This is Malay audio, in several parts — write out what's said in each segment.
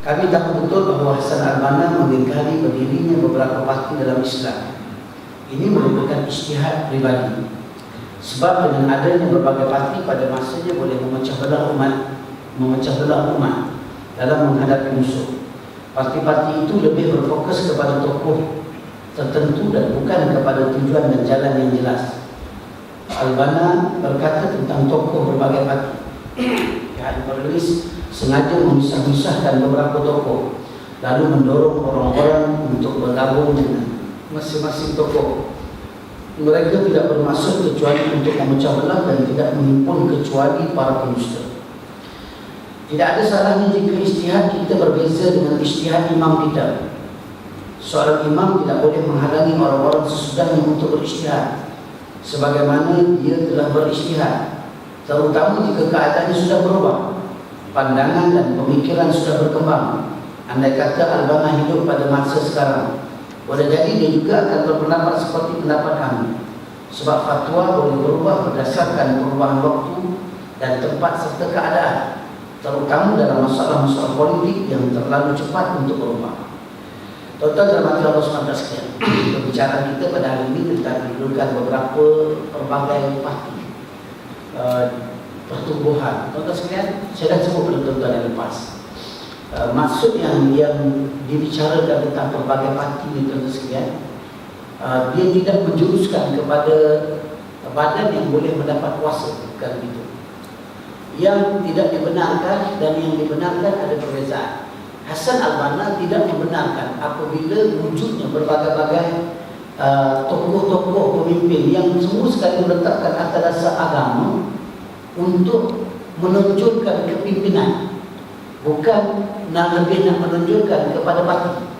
Kami tahu betul bahawa Hasan Al-Banna mengingkari berdirinya beberapa parti dalam Islam. Ini merupakan ijtihad pribadi. Sebab dengan adanya berbagai parti pada masanya boleh memecah belah umat dalam menghadapi musuh. Parti-parti itu lebih berfokus kepada tokoh tertentu dan bukan kepada tujuan dan jalan yang jelas. Al-Banna berkata tentang tokoh berbagai parti. Yang penulis sengaja memisah-misahkan beberapa tokoh, lalu mendorong orang-orang untuk bergabung dengan masing-masing tokoh. Mereka tidak bermaksud kecuali untuk memecah belah dan tidak menghimpun kecuali para pendusta. Tidak ada salahnya jika ijtihad kita berbeza dengan ijtihad imam kita. Seorang imam tidak boleh menghalangi orang-orang sesudahnya untuk berijtihad sebagaimana dia telah berijtihad, terutama jika keadaannya sudah berubah, pandangan dan pemikiran sudah berkembang. Andai kata Al-Banna hidup pada masa sekarang, boleh jadi dia juga akan berpendapat seperti pendapat kami. Sebab fatwa boleh berubah berdasarkan perubahan waktu dan tempat serta keadaan, terutama dalam masalah-masalah politik yang terlalu cepat untuk berubah. Total dalam Allah SWT, pembicaraan kita pada hari ini tentang menunjukkan beberapa pelbagai parti pertumbuhan. Tuan-tuan sekalian, saya dah sebut pada tuan-tuan yang lepas. Maksud yang dibicarakan tentang pelbagai parti ini, tuan-tuan sekalian, dia tidak menjuruskan kepada badan yang boleh mendapat kuasa, bukan begitu. Yang tidak dibenarkan dan yang dibenarkan ada perbezaan. Hasan Al-Banna tidak membenarkan apabila wujudnya berbagai-bagai tokoh-tokoh pemimpin yang semua sekali meletakkan atas dasar agama untuk menunjukkan kepimpinan, bukan nak menunjukkan kepada parti,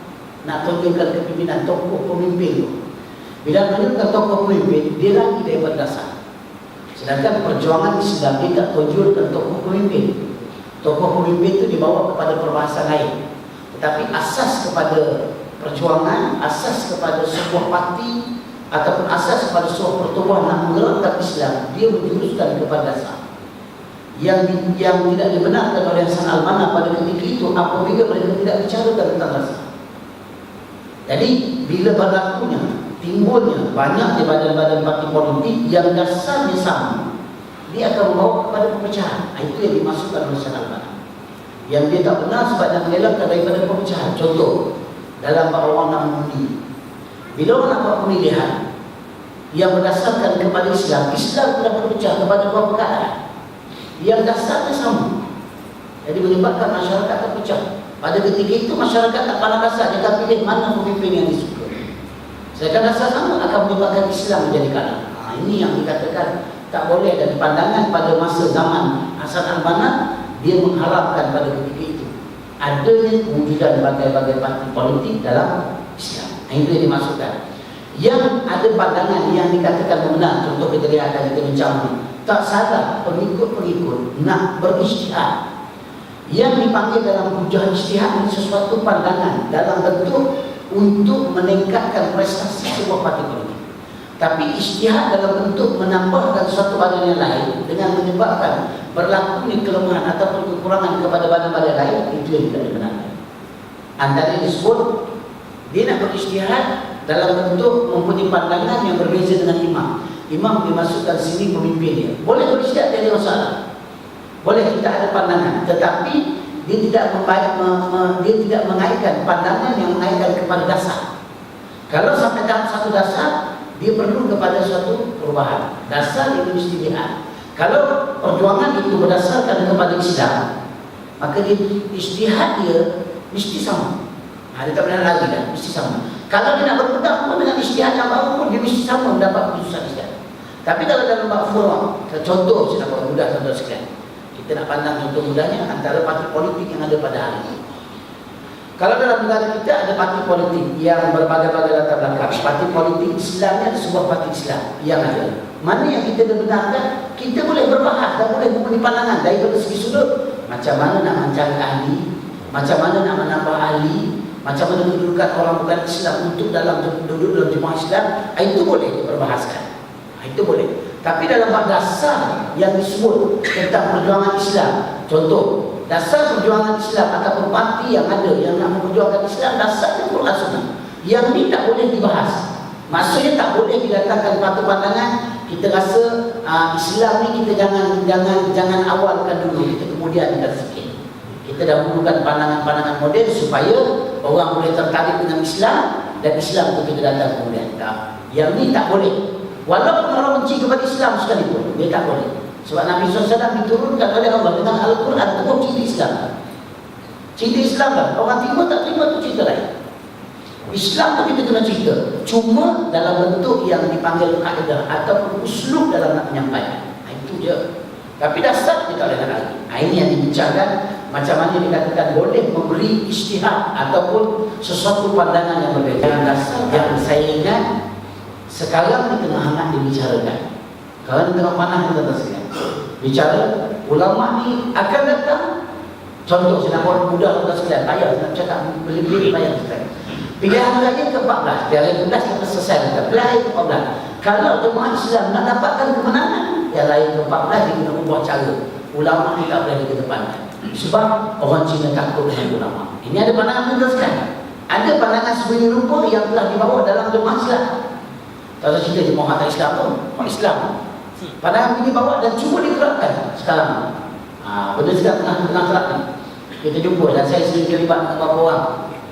nak tunjukkan kepimpinan tokoh pemimpin. Bila menunjukkan tokoh pemimpin, dia lagi daripada dasar. Sedangkan perjuangan Islam tidak tunjukkan tokoh pemimpin. Tokoh pemimpin itu dibawa kepada perbahasan lain. Tetapi asas kepada perjuangan, asas kepada sebuah parti ataupun asas kepada sebuah pertubuhan nak menggerakkan Islam, dia menjuruskan kepada dasar. Yang tidak dibenarkan oleh Hasan Al-Banna pada ketika itu apabila mereka tidak bicara tentang dasar. Jadi bila berlakunya, timbulnya banyak di badan-badan parti politik yang dasarnya sama, dia akan membawa kepada perpecahan. Itu yang dimasukkan oleh Hasan Al-Banna. Yang dia tak benar sebab dia mengelakkan daripada perpecahan. Contoh, dalam orang nak mengundi. Bila orang nak buat pemilihan yang berdasarkan kepada Islam, Islam telah berpecah kepada dua perkara yang dasarnya sama. Jadi menyebabkan masyarakat terpecah. Pada ketika itu masyarakat tak pandang dasar, dia akan pilih mana pemimpin yang disuka. Sedangkan dasar sama akan menyebabkan Islam menjadi kalah. Ini yang dikatakan tak boleh, dan pandangan pada masa zaman Hasan Al-Banna, dia mengharapkan pada ketika itu adanya kewujudan berbagai-bagai parti politik dalam Islam. Itu yang dimaksudkan. Yang ada pandangan yang dikatakan benar, contoh kita lihat dan kita bincang ini, tak salah pengikut-pengikut nak berijtihad. Yang dipanggil dalam hujah ijtihad ini sesuatu pandangan dalam bentuk untuk meningkatkan prestasi sebuah parti politik. Tapi ijtihad dalam bentuk menambahkan suatu badan yang lain dengan menyebabkan berlakunya kelemahan ataupun kekurangan kepada badan-badan lain, itu yang tidak dibenarkan. Antara disebut dia nak berijtihad dalam bentuk mempunyai pandangan yang berbeza dengan imam. Imam dimasukkan sini pemimpin dia. Boleh berijtihad, tidak ada masalah. Boleh kita ada pandangan, tetapi dia tidak mengaitkan pandangan yang mengaitkan kepada dasar. Kalau sampai dalam satu dasar, dia perlu kepada suatu perubahan. Dasar itu mesti dilihat. Kalau perjuangan itu berdasarkan kepada Islam, maka dia ijtihad dia mesti sama. Dia tak benar lagi dah, mesti sama. Kalau dia nak berpegang pun dengan ijtihad yang baru pun dia mesti sama mendapat keputusan Islam. Tapi kalau dalam bab furu', contoh saya nak buat mudah contoh sekalian. Kita nak pandang contoh mudahnya antara parti politik yang ada pada hari ini. Kalau dalam negara kita ada parti politik yang berbagai-bagai latar belakang. Parti politik Islamnya ada sebuah parti Islam yang ada. Mana yang kita benarkan, kita boleh berbahas dan boleh mempunyai pandangan daripada segi sudut. Macam mana nak mencari ahli, macam mana nak menambah ahli, macam mana kedudukan orang bukan Islam untuk duduk dalam jemaah Islam, itu boleh diperbahaskan. Itu boleh. Tapi dalam bab dasar yang disebut tentang perjuangan Islam, contoh, dasar perjuangan Islam ataupun parti yang ada yang nak memperjuangkan Islam, dasarnya Quran Sunnah. Yang ni tak boleh dibahas. Maksudnya tak boleh didatangkan satu pandangan kita rasa Islam ni kita jangan awalkan dulu, kita kemudian kita sikit. Kita dahulukan pandangan-pandangan moden supaya orang boleh tertarik dengan Islam dan Islam itu kita datang kemudian. Yang ni tak boleh. Walaupun orang benci kepada Islam sekalipun, dia tak boleh. Sebab Nabi SAW diturunkan oleh Allah dengan Al-Quran untuk cinta Islam. Cinta Islam kan? Orang terima tak terima tu cerita lain. Islam tu kita kena cerita, cuma dalam bentuk yang dipanggil kaedah ataupun uslub dalam nak menyampaikan. Itu je. Tapi dasar kita boleh nak lagi. Ini yang dibincangkan, macam mana dikatakan boleh memberi ijtihad ataupun sesuatu pandangan yang berbeza. Yang dasar yang saya ingat sekarang di tengah hangat dibicarakan. Sekarang di tengah panah kita tersedia. Bicara ulama ni akan datang. Contoh saya nak buat mudah kita sekalian. Payah nak cakap lebih payah sekalian. Pilihan raya ke-14, pilihan ke-11 kita selesai kita. Pilihan ke-14. Kalau jemaah Islam nak dapatkan kemenangan, yang lain ke-14 dia kena ubah cara. Ulama ni tak boleh dikedepankan. Sebab orang Cina takut dengan ulama. Ini ada pandangan kita sekarang. Ada pandangan sebenarnya rupa yang telah dibawa dalam jemaah Islam. Tak cerita jemaah tak Islam pun, orang Islam. Pandangan ini bawa dan cuba diterapkan sekarang. Benda sekarang tengah terapkan. Kita jumpa dan saya sendiri terlibat dengan beberapa orang.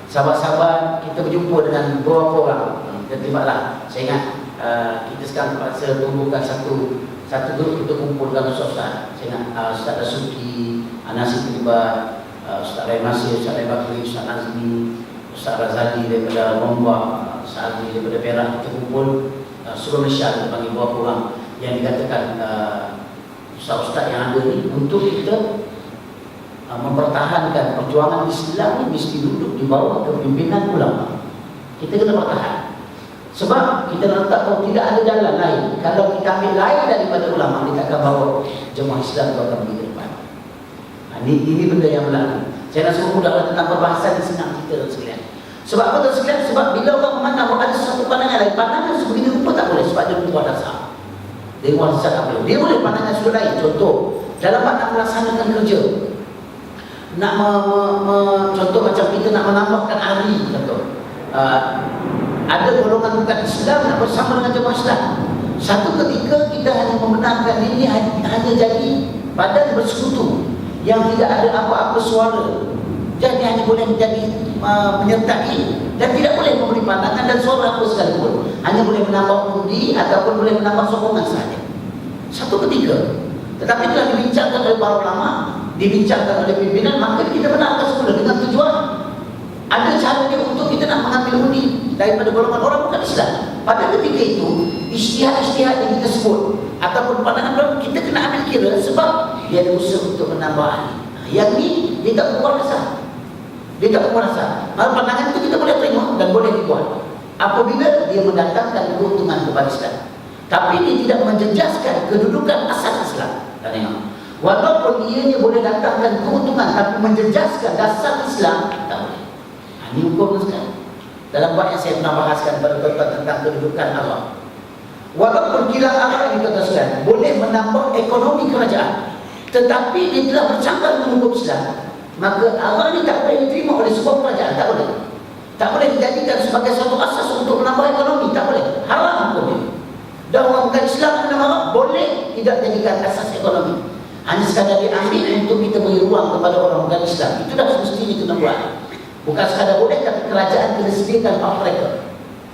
Sahabat-sahabat kita berjumpa dengan beberapa orang. Kita terlibatlah. Saya ingat kita sekarang terpaksa tumbuhkan satu grup untuk kumpul dengan Ustaz. Saya ingat Ustaz Dasuki, Anasi terlibat, Ustaz Rai Masih, Ustaz Rai Bakri, Ustaz Nazmi, Ustaz Razali daripada Rombak, Ustaz Azmi daripada Perak. Kita kumpul seluruh Malaysia, kita panggil beberapa orang yang dikatakan Ustaz-Ustaz yang ada ni untuk kita mempertahankan perjuangan Islam ni mesti duduk di bawah kepimpinan ulama. Kita kena pertahan. Sebab kita nak tahu tidak ada jalan lain. Kalau kita ambil lain daripada ulama, kita akan bawa jemaah Islam itu akan pergi ke depan. Ini benda yang berlaku. Saya nak sebut mudahlah tentang perbahasan yang senang kita dan sekalian. Sebab apa tuan sekalian? Sebab bila orang memandang ada sesuatu pandangan lain, pandangan sebegini rupa tak boleh sebab dia berubah dasar. Dia berubah dasar tak boleh. Dia boleh pandangan sudut lain. Contoh, dalam nak melaksanakan kerja, nak contoh macam kita nak menambahkan hari, contoh ada golongan bukan Islam nak bersama dengan jemaah Islam. Satu ketika kita hanya membenarkan ini hanya jadi badan bersekutu yang tidak ada apa-apa suara, jadi hanya boleh menjadi menyertai dan tidak boleh memberi pandangan dan suara apa sekalipun, hanya boleh menambah undi ataupun boleh menambah sokongan sahaja satu ketika. Tetapi telah dibincangkan oleh para ulama, dibincangkan oleh pimpinan, maka kita benarkan semula dengan tujuan ada cara dia untuk kita nak mengambil undi daripada golongan orang bukan Islam. Pada ketika itu ijtihad-ijtihad yang kita sebut ataupun pandangan kita kena ambil kira sebab dia ada usaha untuk menambah ahli. Yang ni dia tak berbuat dasar. Dia tak berbuat dasar. Maka pandangan itu kita boleh terima dan boleh dibuat apabila dia mendatangkan keuntungan kepada Islam. Tapi dia tidak menjejaskan kedudukan asas Islam. Walaupun ianya boleh datangkan keuntungan tapi menjejaskan dasar Islam, tak boleh. Ini hukum sekarang. Dalam bab yang saya pernah bahaskan pada bab tentang kedudukan Allah. Walaupun kilang Allah ini kata boleh menambah ekonomi kerajaan, tetapi dia telah bercanggah dengan hukum Islam, maka Allah ini tak boleh diterima oleh sebuah kerajaan. Tak boleh. Tak boleh dijadikan sebagai satu asas untuk menambah ekonomi. Tak boleh. Haram hukumnya. Dan orang bukan Islam yang Allah boleh tidak jadikan asas ekonomi. Hanya sekadar diambil untuk kita beri ruang kepada orang bukan Islam. Itu dah semestinya kena buat. Bukan sekadar boleh, tapi kerajaan kena sediakan hak mereka.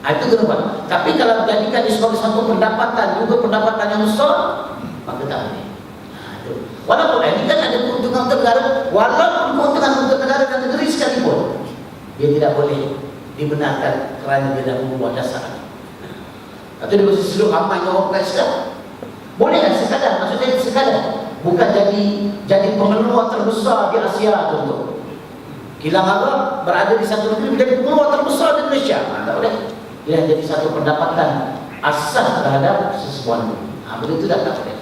Itu kena buat. Tapi kalau dijadikan sebagai satu pendapatan, juga pendapatan yang besar, maka tak boleh. Walaupun ini kan ada keuntungan untuk negara, walaupun keuntungan untuk negara dan negeri sekalipun, dia tidak boleh dibenarkan kerana dia dah membuat dasar. Atau dia mesti seluruh ramai orang bukan Islam. Boleh kan sekadar, maksudnya sekadar. Bukan jadi pengeluar terbesar di Asia contoh. Kilang Arab berada di satu negeri menjadi pengeluar terbesar di Malaysia. Tak boleh. Dia jadi satu pendapatan asas terhadap sesebuah negeri. Begitu dah tak boleh.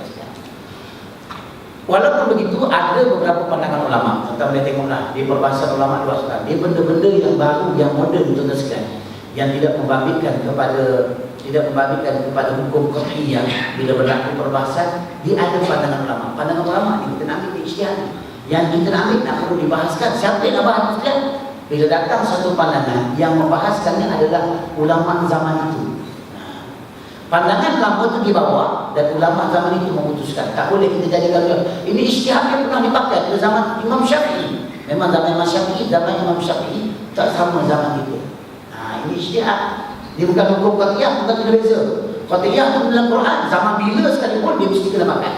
Walaupun begitu, ada beberapa pandangan ulama. Kita boleh tengoklah di perbahasan ulama luas sekarang. Dia benda-benda yang baru, yang moden tuan-tuan sekalian, yang tidak membabitkan kepada tidak membagikan kepada hukum qat'iyah. Bila berlaku perbahasan, dia ada pandangan ulama. Pandangan ulama ini kita ambil ijtihad. Yang kita ambil nak perlu dibahaskan. Siapa yang nak bahas ijtihad? Bila datang satu pandangan yang membahaskannya adalah ulama zaman itu. Pandangan lama itu dibawa dan ulama zaman itu memutuskan. Tak boleh kita jadikan ini ijtihad yang pernah dipakai pada zaman Imam Syafi'i. Memang zaman Imam Syafi'i, zaman Imam Syafi'i tak sama zaman kita. Ini ijtihad. Dia bukan hukum qat'iyah, bukan berbeza. Qat'iyah itu dalam Quran, zaman bila sekalipun dia mesti kena pakai.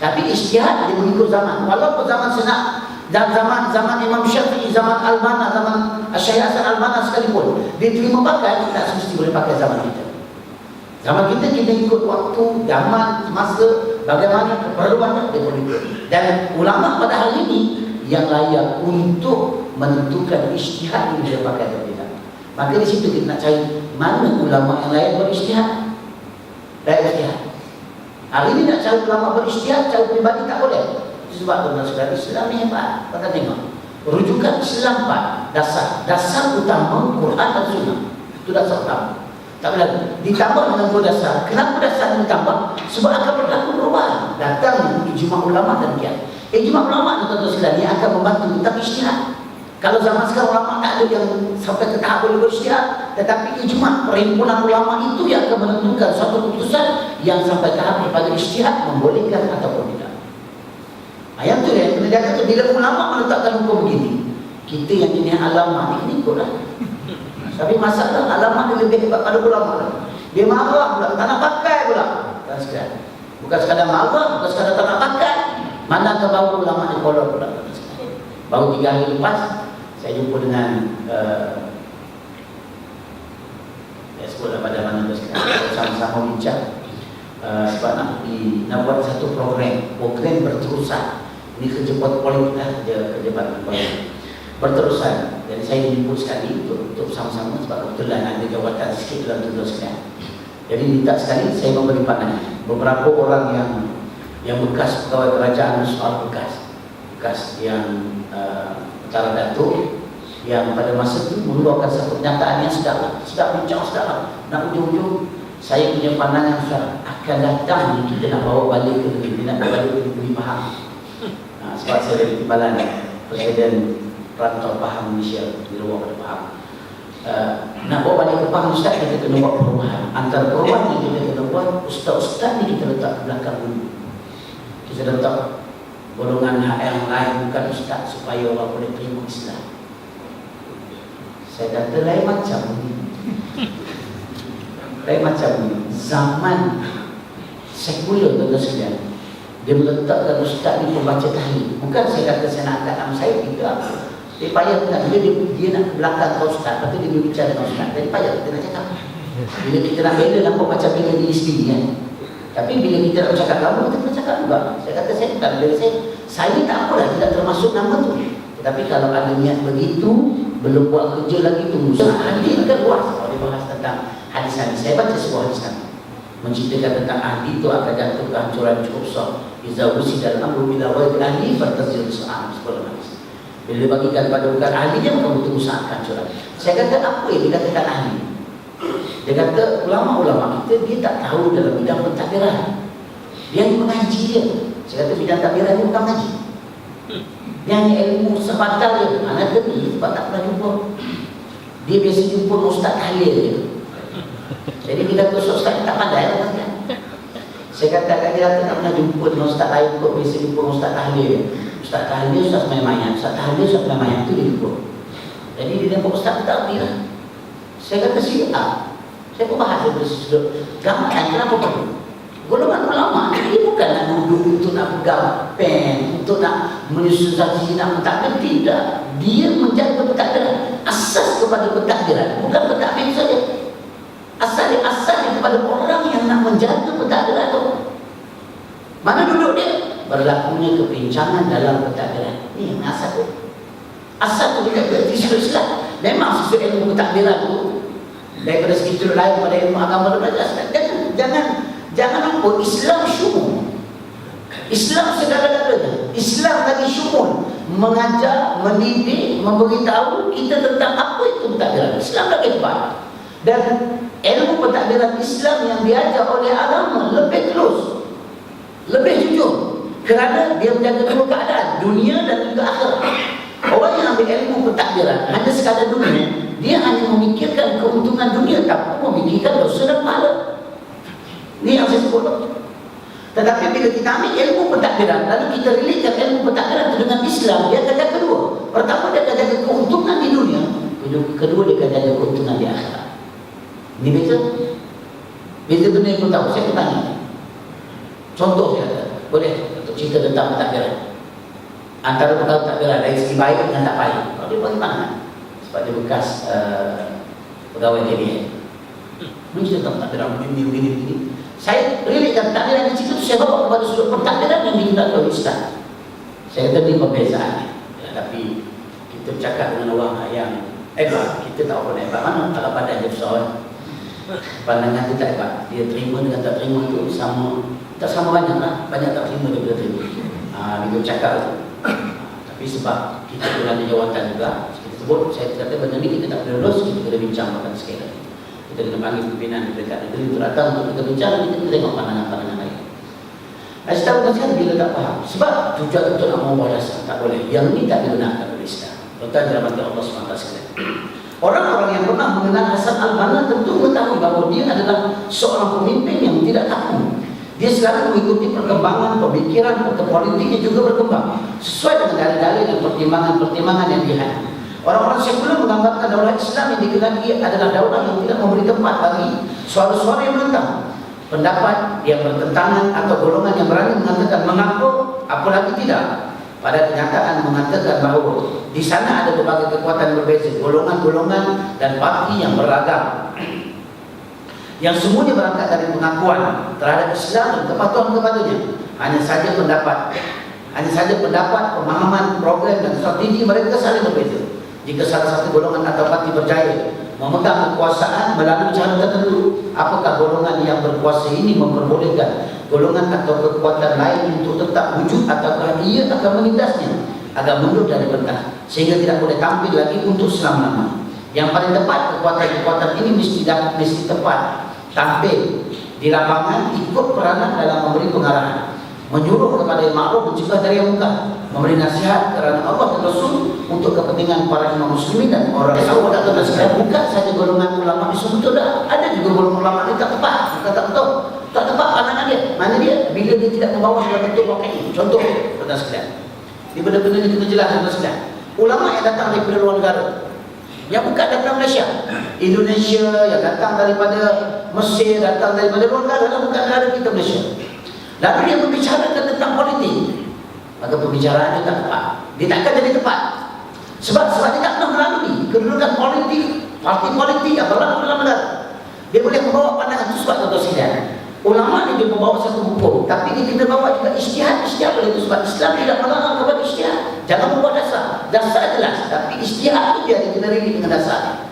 Tapi ijtihad dia mengikut zaman. Walaupun zaman senang dan zaman Imam Syafi'i, zaman Al-Banna, zaman Syekh Hasan Al-Banna sekalipun, dia terima pakai, tak mesti boleh pakai zaman kita. Zaman kita ikut waktu, zaman, masa, bagaimana keperluannya dia boleh ikut. Dan ulama pada hari ini yang layak untuk menentukan ijtihad ini dia pakai atau tidak. Maka di situ kita nak cari mana ulama yang layak berijtihad. Layak ijtihad. Hari ini nak cari ulama berijtihad cara pribadi tak boleh. Sebab tuan-tuan Islam ni hebat. Kita tengok rujukan Islam 4 dasar utama Quran dan Sunnah. Itu dasar utama. Tak boleh ditambah dengan dua dasar. Kenapa dasar ini ditambah? Sebab akan berlaku perubahan. Datang ijma' ulama dan kiat. Ijma' ulama tuan-tuan sekalian dia akan membantu kita ijtihad. Kalau zaman sekarang ulama tak ada yang sampai ke tahap boleh berijtihad, tetapi ijma' perhimpunan ulama itu yang akan menentukan suatu keputusan yang sampai tahap kepada ijtihad membolehkan ataupun tidak. Yang tu yang kena jaga tu. Bila ulama menetapkan hukum begini, kita yang jenis alama ni ikutlah. Tapi masalah alamat dia lebih hebat pada ulama. Dia marah pula, tak nak pakai pula. Bukan sekadar marah, bukan sekadar tak nak pakai. Manakah baru ulama di kolor pula. Baru 3 hari lepas saya jumpa dengan sekolah pada mana sama-sama bincang sebab nak buat satu program berterusan. Ini kerja politik lah, kerja politik berterusan. Jadi saya dijemput sekali untuk sama-sama sebab kebetulan ada jawatan sikit dalam tujuan sekalian. Jadi minta sekali saya memberi pandangan. Beberapa orang yang bekas pegawai kerajaan, soal bekas yang Tentara Datuk yang pada masa itu mengeluarkan satu pernyataan yang sedap bincang, sedap. Nak ujung-ujung saya punya pandangan akan datang kita nak bawa balik ke negeri, nak bawa balik ke negeri Pahang. Sebab saya dari Timbalan, Presiden Rantau Pahang Malaysia di luar pada Pahang. Nak bawa balik ke Pahang Ustaz, kita kena buat perubahan. Antara perubahan yang kita kena buat, ustaz-ustaz ni kita letak ke belakang dulu. Kita letak golongan hak yang lain bukan ustaz supaya orang boleh terima Islam. Saya kata lain macam ni. Lain macam ni. Zaman sekular tuan-tuan sekalian, dia meletakkan ustaz ni pembaca tahlil. Bukan saya kata saya nak angkat nama saya, tidak. Dia payah nak dia nak ke belakang kau ustaz, lepas tu dia berbicara dengan ustaz. Jadi payah kita nak cakap. Bila kita nak bela, nampak macam bela diri sendiri kan. Tapi bila kita nak bercakap kamu, kita kena cakap juga. Saya kata saya bukan bela saya tak apalah, tidak termasuk nama tu. Tetapi kalau ada niat begitu, belum buat kerja lagi, tunggu. Hadis kan luas. Kalau dia bahas tentang hadis-hadis, saya baca sebuah hadis Nabi menceritakan tentang ahli itu akan jatuh kehancuran cukup besar. Iza usida al-amru bila wajib ahli fartazil sa'am. Sekolah hadis. Bila bagikan pada bukan ahlinya, maka betul usaha kehancuran. Saya kata apa yang dikatakan ahli? Dia kata ulama-ulama kita dia tak tahu dalam bidang pentadbiran. Dia hanya mengaji dia. Saya kata bidang takbiran dia bukan mengaji. Dia hanya ilmu sebatal dia. Anatomi sebab tak pernah jumpa. Dia biasa jumpa ustaz tahlil dia. Jadi dia kata ustaz tak pandai lah kan. Saya kata dia tak pernah jumpa dengan ustaz lain kot. Biasa jumpa ustaz tahlil. Ustaz tahlil, ustaz semayang. Ustaz tahlil, ustaz semayang tu dia jumpa. Jadi dia nampak ustaz tak pergi lah. Saya kata saya pun bahas dari sudut gambaran kenapa perlu. Golongan ulama ini bukan nak duduk untuk nak pegang pen, untuk nak menyusun saksi, nak mentadbir, tidak. Dia menjaga pentadbiran. Asas kepada pentadbiran, bukan pentadbir saja. Asasnya kepada orang yang nak menjaga pentadbiran itu. Mana duduk dia? Berlakunya kepincangan dalam pentadbiran. Ini yang asas tu. Asas tu kita berarti sudut Islam. Memang sesuai ilmu pentadbiran tu daripada segi lain pada ilmu agama belajar. Jangan apa, Islam syumul. Islam segala-galanya. Islam lagi syumul. Mengajar, mendidik, memberitahu kita tentang apa itu pentadbiran. Islam lagi hebat. Dan ilmu pentadbiran Islam yang diajar oleh agama lebih close, lebih jujur, kerana dia menjaga dua keadaan, dunia dan juga akhirat. Orang yang ambil ilmu pentadbiran hanya sekadar dunia, dia hanya memikirkan keuntungan dunia tanpa memikirkan dosa dan pahala. Ini yang saya sebut. Tetapi bila kita ambil ilmu pentadbiran, lalu kita relatekan ilmu pentadbiran itu dengan Islam, dia akan jaga dua. Pertama, dia akan jaga keuntungan di dunia. Kedua, dia akan jaga keuntungan di akhirat. Ini beza. Beza dunia pun tahu. Saya bertanya. Contoh saya kata, boleh untuk cerita tentang pentadbiran. Antara perkara pentadbiran dari segi baik dengan tak baik. Kalau dia bagaimana? Sebab dia bekas pegawai KDN. Ini cerita tentang pentadbiran begini. Saya relatekan pentadbiran di situ, saya bawa kepada sudut pentadbiran yang digunakan oleh Islam. Saya kata ini perbezaannya. Ya, tapi kita bercakap dengan orang yang hebat, kita tak apa hebat mana. Kalau pandai dia persoalan, pandangan dia tak hebat. Dia terima dengan tak terima itu sama. Tak sama banyak lah. Banyak tak terima dia terima. Dia bercakap tu. Tapi sebab kita pun ada jawatan juga, kita sebut, saya kata benda ni kita tak boleh lulus, kita kena bincang makan sekali lagi. Kita kena panggil pimpinan dekat negeri untuk datang untuk kita bincang, kita tengok pandangan-pandangan lain. Saya tahu kan bila tak faham. Sebab tujuan untuk nak mengubah dasar, tak boleh. Yang ni tak digunakan oleh Islam. Tuan-tuan dirahmati Allah SWT sekalian. Orang-orang yang pernah mengenal Hasan al-Banna tentu mengetahui bahawa dia adalah seorang pemimpin yang tidak kaku. Dia selalu mengikuti perkembangan pemikiran, politiknya juga berkembang sesuai dengan dalil-dalil dan pertimbangan-pertimbangan yang dilihat. Orang-orang sekuler menganggapkan daulah Islam yang dikenali adalah daulah yang tidak memberi tempat bagi suara-suara yang menentang, pendapat yang bertentangan atau golongan yang berani mengatakan mengaku, apalagi tidak. Pada kenyataan mengatakan bahawa di sana ada berbagai kekuatan berbeza, golongan-golongan dan parti yang beragam, yang semuanya berangkat dari pengakuan terhadap Islam dan kepatuhan kepadanya. Hanya saja pendapat, pemahaman, program dan strategi mereka saling berbeza. Jika salah satu golongan atau parti berjaya memegang kekuasaan melalui cara tertentu, apakah golongan yang berkuasa ini memperbolehkan golongan atau kekuatan lain untuk tetap wujud, ataukah ia akan menindasnya agar mundur dari pentas sehingga tidak boleh tampil lagi untuk selama-lamanya? Yang paling tepat, kekuatan-kekuatan ini mesti tepat tampil di lapangan, ikut peranan dalam memberi pengarahan, menyuruh kepada yang makruf, mencegah dari yang munkar, memberi nasihat kerana Allah dan Rasul untuk kepentingan para imam muslimin dan orang Islam. Bukan saja golongan ulama Islam itu ada juga golongan ulama ini tak tepat, tak betul, tak tepat pandangan dia. Mana dia? Bila dia tidak membawa dalam bentuk wakil. Contoh, tuan-tuan sekalian, di benda-benda ini kita jelas, tuan-tuan sekalian. Ulama yang datang dari luar negara, yang bukan datang Malaysia, Indonesia, yang datang daripada Mesir, datang daripada luar negara, bukan negara kita Malaysia. Lalu dia membicarakan tentang politik, maka pembicaraannya tak tepat. Dia takkan jadi tepat. Sebab dia tak pernah melalui kedudukan politik, parti politik yang berlaku dalam negara. Dia boleh membawa pandangan itu sebab tuan-tuan sekalian. Ulama ni dia membawa satu hukum, tapi dia kena bawa juga ijtihad oleh itu sebab Islam tidak melarang kepada ijtihad. Jangan membuat dasar jelas, tapi ijtihad itu dia kena relate dengan dasarnya.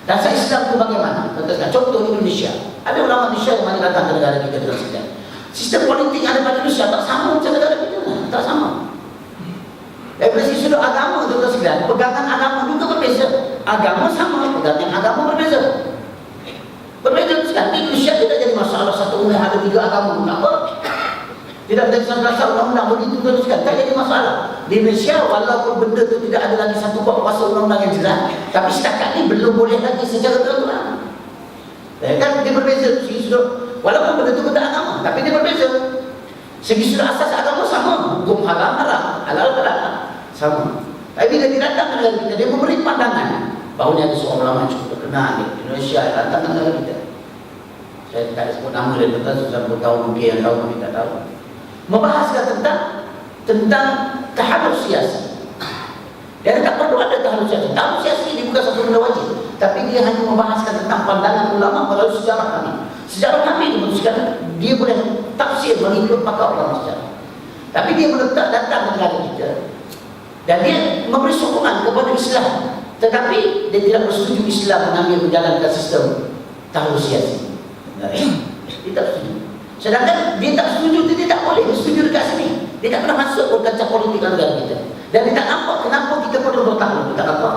Dasar Islam itu bagaimana? Contoh Indonesia, ada ulama Indonesia yang mana datang ke negara kita tuan sekalian. Sistem politik yang ada pada Indonesia tak sama macam negara kita, tak sama. Dari sisi sudut agama tuan sekalian, pegangan agama juga berbeza. Agama sama, pegangan agama berbeza. Berbeza sekali. Di Indonesia tidak jadi masalah satu umum ada tiga agama, tak apa. Tidak menjadi masalah undang-undang begitu teruskan, tak jadi masalah. Di Malaysia walaupun benda itu tidak ada lagi satu buah kuasa undang-undang yang jelas, tapi setakat ini belum boleh lagi secara terang. Kan dia berbeza segi sudut. Walaupun benda itu benda agama, tapi dia berbeza. Segi sudut asas agama sama, hukum halal, halal sama. Tapi bila dia datang ke negara kita, dia memberi pandangan bahawa ada seorang ulama yang cukup terkenal di Indonesia yang datang ke negara kita. Saya tak sebut nama dia, tentang susah bertahu, mungkin yang tahu, mungkin tak tahu. Membahaskan tentang tahalus siasi. Dia tak perlu ada tahalus siasi. Tahalus siasi ini bukan satu benda wajib, tapi dia hanya membahaskan tentang pandangan ulama melalui sejarah kami. Sejarah kami memutuskan dia boleh tafsir mengikut pakar ulama sejarah. Tapi dia menetap datang ke negara kita dan dia memberi sokongan kepada Islam, tetapi dia tidak bersetuju Islam mengambil menjalankan sistem tahalus siasi. Dia tak setuju. Sedangkan dia tak setuju, dia tak boleh setuju dekat sini. Dia tak pernah masuk ke kancah politik negara kita. Dan dia tak nampak kenapa kita perlu bertahan. Dia tak nampak.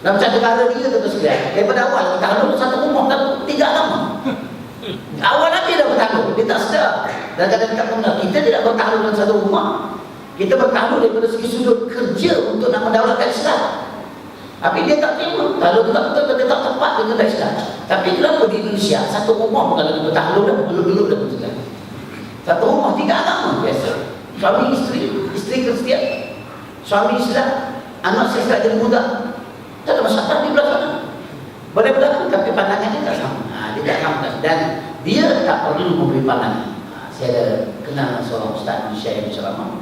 Dalam satu negara dia tuan sekalian, daripada awal bertahan satu rumah dan 3 agama. Awal lagi dah bertahan, dia tak sedar. Dan kadang tak benar, kita tidak bertahan dalam satu rumah. Kita bertahan daripada segi sudut kerja untuk nak mendaulatkan Islam. Tapi dia tak terima. Kalau tak betul, dia tak tepat dengan Islam. Tapi kenapa di Indonesia satu rumah bukan lagi bertahan dah, belum dah betul. Satu rumah 3 agama biasa. Suami isteri Kristian, suami Islam, anak saya jadi muda. Tak ada masalah di belah sana. Boleh berlaku, tapi pandangannya tak sama. Dia tak sama. Dan dia tak perlu memberi pandangan. Saya ada kenal seorang ustaz Malaysia yang berceramah.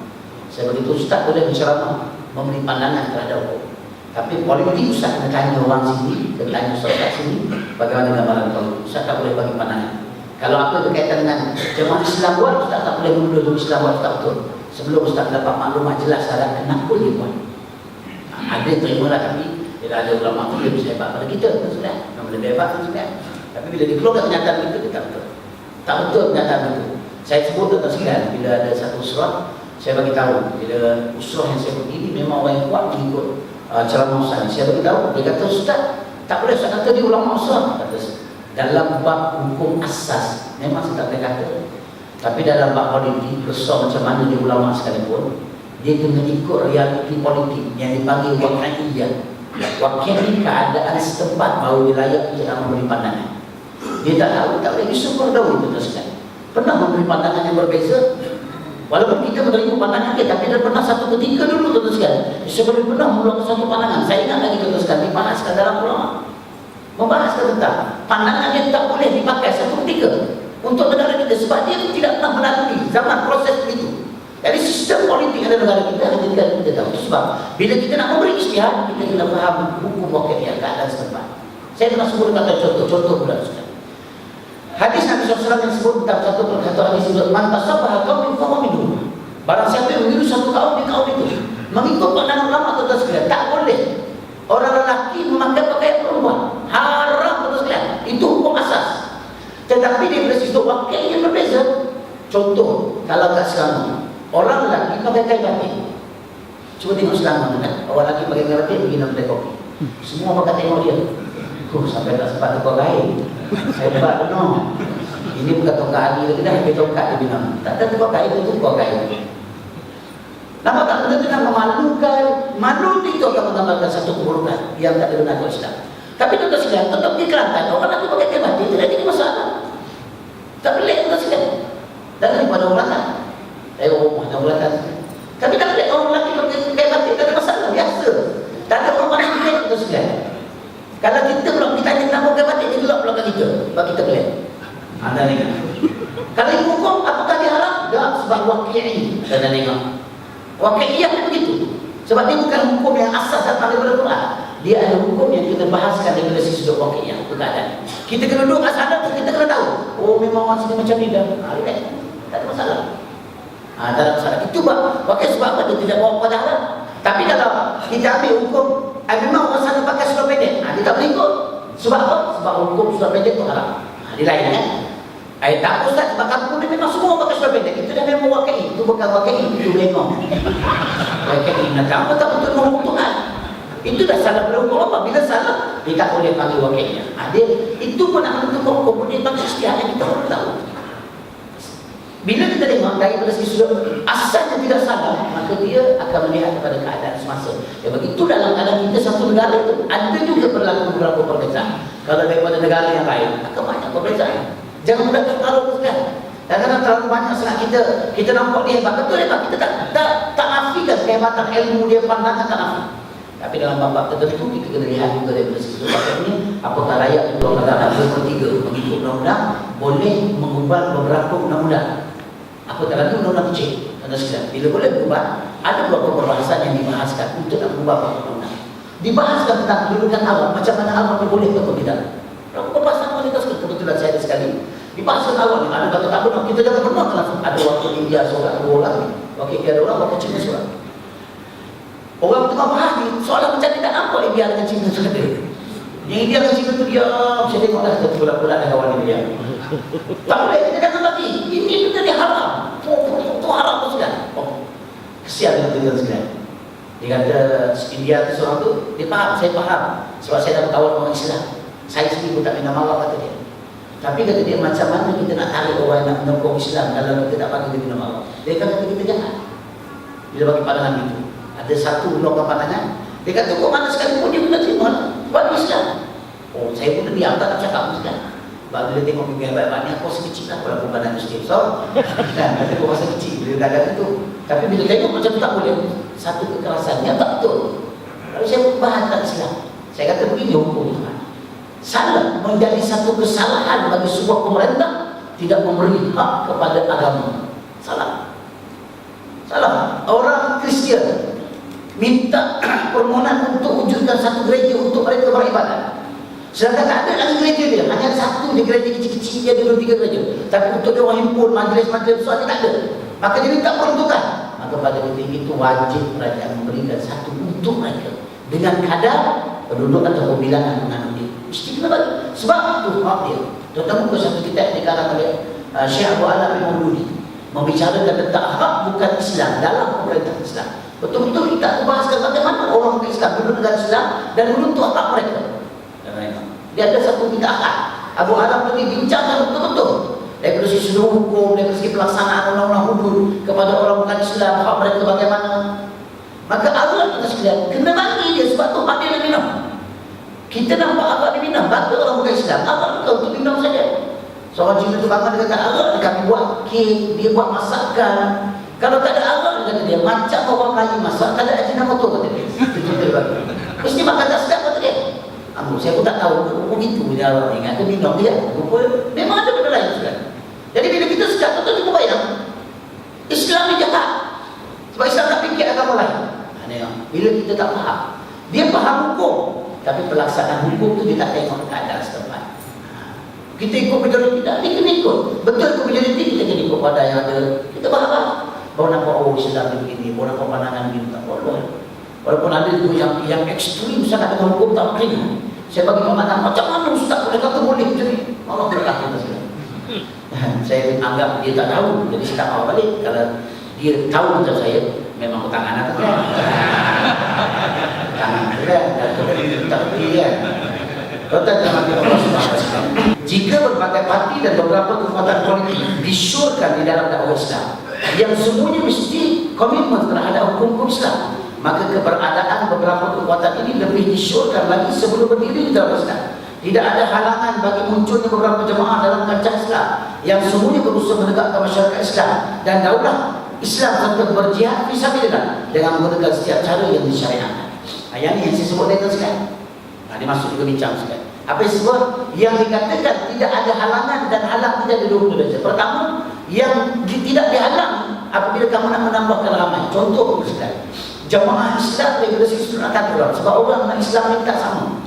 Saya beritahu ustaz boleh berceramah, memberi pandangan terhadap hukum. Tapi politik ustaz kena tanya orang sini, kena tanya ustaz sini, bagaimana gambaran politik. Ustaz tak boleh bagi pandangan. Kalau apa berkaitan dengan jemaah Islam buat, ustaz tak boleh menuduh Islam buat tak betul. Sebelum ustaz dapat maklumat jelas terhadap kenapa dia buat. Ada terimalah, tapi bila ada ulama tu dia bisa hebat pada kita, sudah. Yang boleh hebat tu sudah. Tapi bila dikeluarkan kenyataan itu, dia tak betul. Tak betul kenyataan itu. Saya sebut tentang sekian, bila ada satu usrah, saya bagi tahu. Bila usrah yang saya pergi ini memang orang yang kuat mengikut ceramah ustaz. Saya bagi tahu, dia kata ustaz, tak boleh ustaz kata dia ulama usrah. Kata dalam bab hukum asas, memang saya tak boleh kata. Tapi dalam bab politik, besar macam mana dia ulama sekalipun, dia kena ikut realiti politik yang dipanggil waqi'iyah. Wakil keadaan setempat baru dia layak untuk memberi pandangan. Dia tak tahu, tak boleh disyukur tahu itu teruskan. Pernah memberi pandangan yang berbeza. Walaupun kita menerima pandangan dia, tapi dia pernah satu ketika dulu teruskan. Sebelum pernah mengeluarkan satu pandangan. Saya ingat lagi teruskan, dibahaskan dalam ulama. Membahaskan tentang pandangan yang tak boleh dipakai satu ketika untuk negara kita sebab dia tidak pernah melalui zaman proses itu. Jadi sistem politik ada negara kita hanya negara kita tahu. Sebab bila kita nak memberi ijtihad, kita kena faham hukum waqi'iyah keadaan setempat. Saya pernah sebut kata contoh bulan sekali. Hadis Nabi SAW yang sebut tentang satu hadis sebut man tasabbaha qaumin fa huwa minhum. Barang siapa yang meniru satu kaum di kaum itu, mengikut pandangan ulama terus sekalian, tak boleh orang lelaki memakai pakaian perempuan. Haram terus sekalian. Itu hukum asas. Tetapi di sisi waqi'iyah berbeza. Contoh, kalau kat sekarang orang lelaki pakai kain batik. Cuba tengok selama kan. Orang lelaki pakai kain batik pergi nak kedai kopi. Semua makan tengok dia. Sampai tak sempat tukar kain. Hebat benar. Ini bukan tukar hari lagi dah. Dia tongkat dia bilang. Tak ada tukar kain, dia tukar kain. Nampak tak? Benda nak memalukan. Malu itu akan menambahkan satu keburukan yang tak ada benar kalau Islam. Tapi tuan-tuan sekalian, tetap di Kelantan orang lelaki pakai kain batik tidak jadi masalah. Tak pelik tuan-tuan sekalian. Dan daripada orang Kelantan. Rumah yang belakang. Tapi tak ada orang lelaki pakai batik, tak ada masalah, biasa. Tak ada orang panas pelik itu sekalian. Kalau kita pula ditanya kenapa pakai batik, dia gelap belakang kita. Sebab kita pelik. Anda dengar. Kalau ibu hukum, apakah dia haram? Tak, sebab waqi'i. Anda dengar. Waqi'iyah pun begitu. Sebab dia bukan hukum yang asas datang daripada Quran. Dia ada hukum yang kita bahaskan daripada sisi sudut waqi'iyah, keadaan. Kita kena duduk kat sana, kita kena tahu. Oh, memang orang sini macam ni dah. Tak ada masalah. Tak ada masalah. Itu pakai sebab apa dia tidak bawa pada haram. Tapi kalau kita ambil hukum, memang orang sana pakai seluar pendek, dia tak boleh ikut. Sebab apa? Sebab hukum seluar pendek itu haram. Dia lain kan? Tak apa ustaz, sebab kampung ni memang semua pakai seluar pendek. Itu dah memang waqi'i. Itu bukan waqi'i, itu memang waqi'i. Tak apa, tak betul dengan hukum Tuhan. Itu dah salah pada hukum apa? Bila salah, dia tak boleh panggil waqi'iyah. Itu pun nak menentukan hukum, dia panggil istiadat, kita perlu tahu. Bila kita tengok daripada segi sudut asalnya tidak salah, maka dia akan melihat kepada keadaan semasa. Ya, begitu dalam keadaan kita satu negara itu ada juga berlaku beberapa perbezaan. Kalau daripada negara yang lain, akan banyak perbezaan. Jangan mudah terpengaruh kan. Kadang-kadang terlalu banyak sangat kita nampak dia hebat. Betul hebat. Kita tak nafikan kehebatan ilmu dia, pandangan tak nafi. Tapi dalam bab tertentu kita kena lihat juga daripada segi sudut ini, apakah layak untuk negara berpertiga mengikut undang-undang boleh mengubah beberapa undang-undang. Apa tak lagi undang-undang kecil. Bila boleh berubah, ada beberapa perbahasan yang dibahaskan untuk nak berubah undang-undang. Dibahaskan tentang kedudukan awam, macam mana awam boleh atau tidak. Berapa perbahasan kualitas kebetulan saya ada sekali. Dibahaskan awam, ada kata tak benar. Kita jangan benar langsung. Ada wakil India seorang, 2 orang. Wakil India 2 orang, wakil Cina seorang. Orang tengah bahas ni, soalan macam ni tak nampak India dengan Cina seorang. Yang India dengan Cina tu dia, saya tengoklah satu bulan-bulan dengan kawan India. Tak boleh, kita jangan lagi. Ini benda dia haram. Itu haram tu sudah. Kesian dengan kita sekalian. Dia kata India tu seorang tu, dia faham, saya faham. Sebab saya dah berkawan orang Islam. Saya sendiri pun tak minta maaf, kata dia. Tapi kata dia, macam mana kita nak tarik orang yang nak menyokong Islam kalau kita tak bagi dia minta maaf? Dia kata kita jangan. Bila bagi pandangan itu, ada satu blokan pandangan. Dia kata kok mana sekalipun dia kena terima bagi Islam. Oh, saya pun diam, tak nak cakap pun sekali. Sebab bila tengok pinggan baik-baik ni, aku rasa kecil lah walaupun badan Muslim. So, kan, kata aku rasa kecil bila kadang itu. Tapi bila tengok macam tu tak boleh. Satu kekerasan yang tak betul. Kalau saya bahas tentang Islam, saya kata begini hukum Tuhan. Salah menjadi satu kesalahan bagi sebuah pemerintah tidak memberi hak kepada agama. Salah. Salah. Orang Kristian minta permohonan untuk wujudkan satu gereja untuk mereka beribadah. Sedangkan tak ada lagi gereja dia, hanya satu di gereja kecil-kecil dia ada 2-3 gereja. Tapi untuk dia orang himpun majlis-majlis besar dia tak ada. Maka dia minta peruntukan. Maka pada ketika itu wajib kerajaan memberikan satu untuk mereka dengan kadar penduduk atau bilangan menganut dia. Mesti kena bagi. Sebab itu hak dia. Terutama ke satu kitab yang dikarang oleh Syekh Abu Ala bin Mauludi membicarakan tentang hak bukan Islam dalam pemerintah Islam. Betul-betul kita bahaskan bagaimana orang Islam duduk negara Islam dan menuntut hak mereka. Dia ada satu bid'ah. Abu Adam pergi bincangkan betul-betul dari segi seluruh hukum, dari segi pelaksanaan undang-undang hudud kepada orang bukan Islam, hak mereka bagaimana. Maka Allah kita sekalian kena bagi dia sebab tu hak dia nak minum. Kita nampak hak dia minum, bagi orang bukan Islam, hak kita untuk minum saja. Seorang Cina tu bangun dia kata Allah, kami buat kek, dia buat masakan. Kalau tak ada Allah, dia kata dia macam orang Melayu masak, tak ada ajinomoto kata dia. Mesti makan tak sedap kata dia. Saya pun tak tahu begitu dia Allah ingat tu minum dia. Memang ada benda lain kan. Jadi bila kita sedar tu kita bayang Islam ni jahat. Sebab Islam tak fikir agama lain. Bila kita tak faham, dia faham hukum, tapi pelaksanaan hukum tu dia tak tengok keadaan setempat. Kita ikut majoriti tak, dia kena ikut. Betul ikut majoriti, kita kena ikut pada yang ada. Kita faham. Baru nampak Islam ni begini, baru nampak pandangan begini, tak boleh. Walaupun ada itu yang ekstrim sangat dengan hukum tak terima. Saya bagi pemahaman macam mana Ustaz boleh kata boleh macam ni. Allah berkata kita. Saya anggap dia tak tahu, jadi saya tak tahu balik. Kalau dia tahu macam saya, memang tangan atas kan. Tangan kan, tak pergi kan. Jika berbagai parti dan beberapa kekuatan politik disyorkan di dalam dakwah Islam yang semuanya mesti komitmen terhadap hukum Islam, maka keberadaan beberapa kekuatan ini lebih disyorkan lagi sebelum berdiri di dalam Islam. Tidak ada halangan bagi munculnya beberapa jemaah dalam kancah Islam yang semuanya berusaha menegakkan masyarakat Islam dan daulah Islam serta berjihad fisabilillah dengan menggunakan setiap cara yang disyariatkan. Yang ini yang saya sebut tadi sekarang. Dia masuk juga bincang sekarang. Apa yang sebut? Yang dikatakan tidak ada halangan dan halang tidak ada 2 derajat. Pertama, yang tidak dihalang apabila kamu nak menambahkan ramai. Contoh sekarang. Jamaah Islam daripada segi sunatan orang. Sebab orang Islam ni tak sama.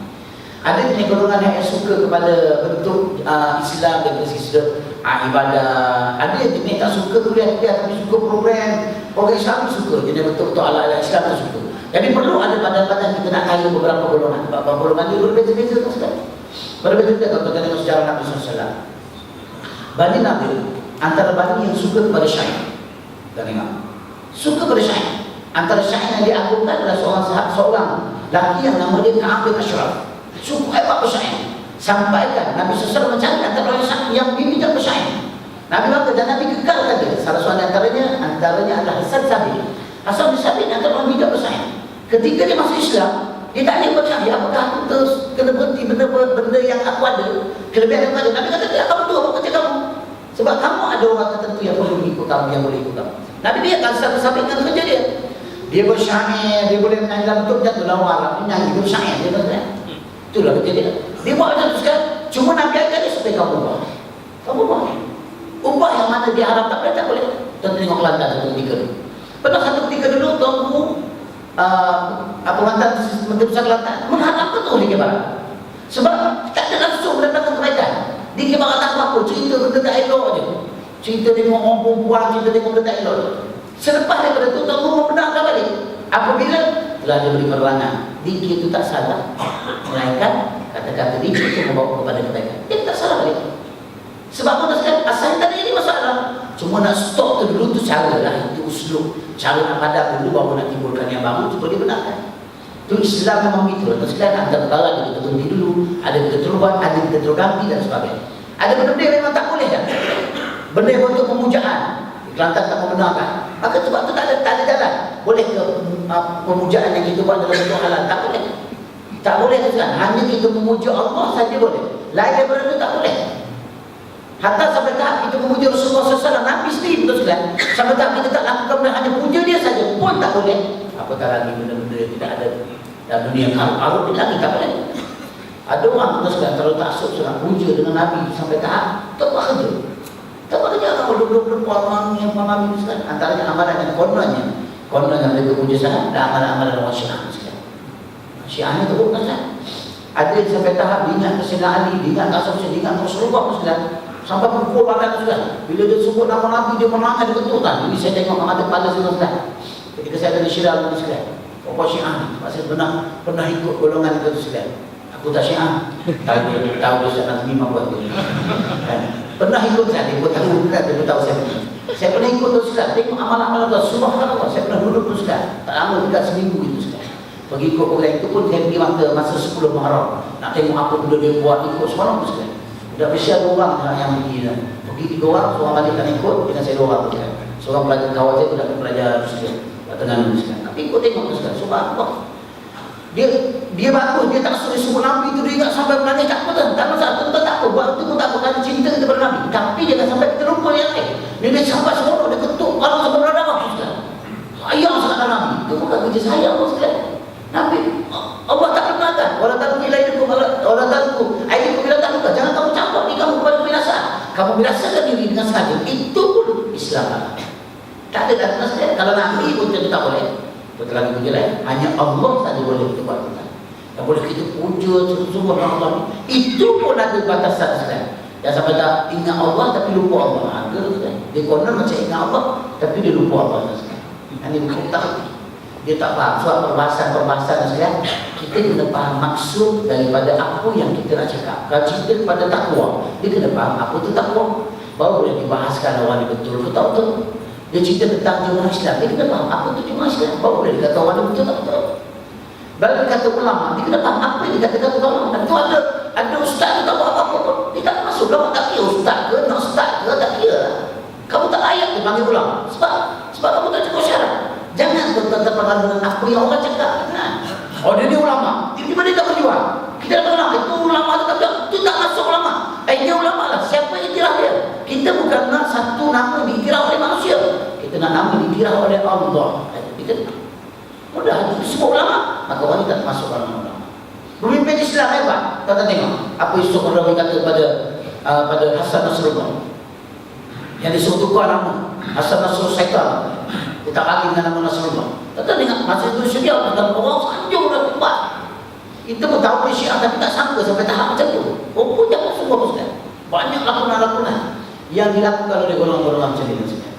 Ada jenis golongan yang suka kepada bentuk Islam daripada segi ibadah. Ada yang jenis tak suka kuliah-kuliah tapi suka program Islam suka. Jadi betul-betul ala-ala Islam tu suka. Jadi perlu ada badan-badan kita nak kaya beberapa golongan. Beberapa golongan itu berbeza-beza tu sekali. Berbeza-beza kalau kita tengok sejarah Nabi SAW. Bani Nabi antara bani yang suka kepada syair. Dan ingat, suka kepada syair. Antara syair yang diagungkan adalah seorang lelaki yang nama dia Ka'ab bin Ashraf. Suku hebat bersyair. Sampaikan Nabi SAW mencari antara orang yang bimbing bersyair. Nabi bangga dan Nabi kekalkan dia. Salah seorang antaranya adalah Hasan Sabit. Hasan Sabit antara orang bimbing bersyair. Ketika dia masuk Islam, dia tak ada bercakap apakah aku terus kena berhenti benda yang aku ada, kelebihan yang aku ada. Nabi kata dia akan betul apa kerja kamu. Sebab kamu ada orang tertentu yang boleh ikut kamu, yang boleh ikut kamu. Nabi biarkan Hasan Sabit dengan kerja dia. Dia bersyair, dia boleh menyanyi dalam bentuk jatuh lawa Arab, dia nyanyi bersyair dia betul. Itulah kerja dia. Dia buat macam tu sekarang. Cuma Nabi ajar dia supaya kamu ubah. Kamu ubah. Ubah yang mana dia harap tak boleh. Kita tengok Kelantan satu ketika dulu. Pernah satu ketika dulu Tuanku mantan Menteri Besar Kelantan mengharap betul di Kebarat. Sebab tak ada langsung mendatangkan kebaikan. Di Kebarat tak apa-apa, cerita benda tak elok je. Cerita tengok orang perempuan, cerita tengok benda tak elok. Selepas daripada itu Tuanku membenarkan balik. Apabila telah diberi penerangan, dikir itu tak salah, melainkan kata-kata dikir itu membawa kepada kebaikan. Dia tak salah balik. Sebab apa sekarang asalnya tadi ini masalah. Cuma Semua nak stop tu dulu tu cara lah, itu uslub. Cara nak padam dulu baru nak timbulkan yang baru, cuba dibenarkan. Itu Islam memang gitu. Terus antara perkara ada kita berhenti dulu, ada kita terluar, ada kita terganti dan sebagainya. Ada benda-benda yang memang tak boleh kan? Benda yang untuk pemujaan, Kelantan tak membenarkan. Maka sebab tu tak ada jalan. Boleh ke pemujaan yang kita buat dalam bentuk halal? Tak boleh. Tak boleh kan? Hanya kita memuja Allah saja boleh. Lain daripada itu tak boleh. Hatta sampai tahap kita memuja Rasulullah SAW, Nabi sendiri betul sekali. Sampai tahap kita tak lakukan benda, hanya puja dia saja pun tak boleh. Apatah lagi benda-benda yang tidak ada dalam dunia karut ni lagi tak boleh. Ada orang betul sekali terlalu taksub sudah puja dengan Nabi sampai tahap tak buat kerja. Tak buat kerja kalau duduk-duduk orang yang memahami sekali. Antaranya amalan yang kononnya mereka puja sangat dan amalan-amalan orang Syiah sekali. Syiah ni teruk kan? Ada yang sampai tahap dia ingat Sayyidina Ali, dia ingat Rasulullah, dia ingat Rasulullah sekali. Sampai pukul badan sudah. Bila dia sebut nama Nabi, dia menangis betul-betul. Ini saya tengok ada pada sudah. Ketika saya ada di Syiah itu sekali. Pokok Syiah ni, saya pernah ikut golongan itu sekali. Aku tak Syiah. Tahu dia Ustaz Nazmi buat tu. Pernah ikut saya, ikut tahu saya. Saya pernah ikut tu sekali. Tengok amal-amal tu. Subhanallah. Saya pernah duduk tu sekali. Tak lama tidak seminggu itu sekali. Pergi ikut program itu pun saya pergi masa 10 Muharram. Nak tengok apa benda dia buat ikut semalam tu sekali. Dah bersih 2 orang yang pergi. Pergi 3 orang, seorang balik tak ikut, dengan saya 2 orang. Seorang pelajar kawan saya pun dah belajar Muslim. Tengah Muslim. Tapi ikut tengok tu sekali. Subhanallah. Dia bagus, dia tak suruh semua Nabi tu, dia ingat sampai menangis, tak apa, tak masalah, tak apa, buat itu pun tak apa, kerana cinta kita pada Nabi. Tapi jangan sampai kita lupa yang lain. Dia sampai semua, dia ketuk orang sampai berdarah, sekali. Sayang sangat Nabi. Itu bukan kerja sayang sekali. Nabi, Allah tak pernahkan. Wala talqu ilaikum wala talqu aidikum ila tahluka. Jangan kamu campur diri kamu kepada binasa. Kamu binasakan diri dengan sengaja. Itu pun Islam. Tak ada kata sekali. Kalau Nabi pun tentu tak boleh. Betul lagi puja lain. Hanya Allah saja boleh kita buat kita. Tak boleh kita puja sungguh-sungguh Allah. Itu pun ada batasan sekali. Jangan sampai tak ingat Allah tapi lupa Allah. Dia konon macam ingat Allah tapi dia lupa Allah sekali. Ini bukan tak. Dia tak faham soal perbahasan sekalian. Kita kena faham maksud daripada apa yang kita nak cakap. Kalau cerita kepada takwa, dia kena faham apa itu takwa. Baru boleh dibahaskan orang ni betul ke tak betul. Dia cerita tentang jemaah Islam, dia kena faham apa itu jemaah Islam. Baru boleh dikata orang ni betul tak betul. Baru dia kata ulama, dia kena faham apa yang dikatakan ulama. Dan tu ada ustaz tu tak buat apa-apa pun. Dia tak masuk. Kamu tak kira ustaz ke, nak ustaz ke, tak kira. Kamu tak layak dia panggil ulama. Sebab kamu tak cukup syarat. Jangan terpengaruh dengan apa yang orang cakap. Oh dia ni ulama. Tiba-tiba dia tak berjuang. Kita dah kenal itu ulama tu itu tak masuk ulama. Dia ulama lah. Siapa yang iktiraf dia? Kita bukan nak satu nama diiktiraf oleh manusia. Kita nak nama diiktiraf oleh Allah. Kita mudah. Itu semua ulama. Maka orang tak masuk dalam ulama. Pemimpin Islam hebat. Kita tengok apa Yusuf Qaradawi kata pada Hasan Nasrullah. Yang disuruh tukar nama Hasan Nasrullah Syaitan. Kita bagi dengan nama Nasrullah. Kita dengar masa itu Syiah dalam orang sanjung dan kuat. Kita pun tahu dia Syiah tapi tak sangka sampai tahap macam tu. Oh pun jangan sungguh sekali. Banyak lakonan-lakonan yang dilakukan oleh golongan-golongan macam ini sekali.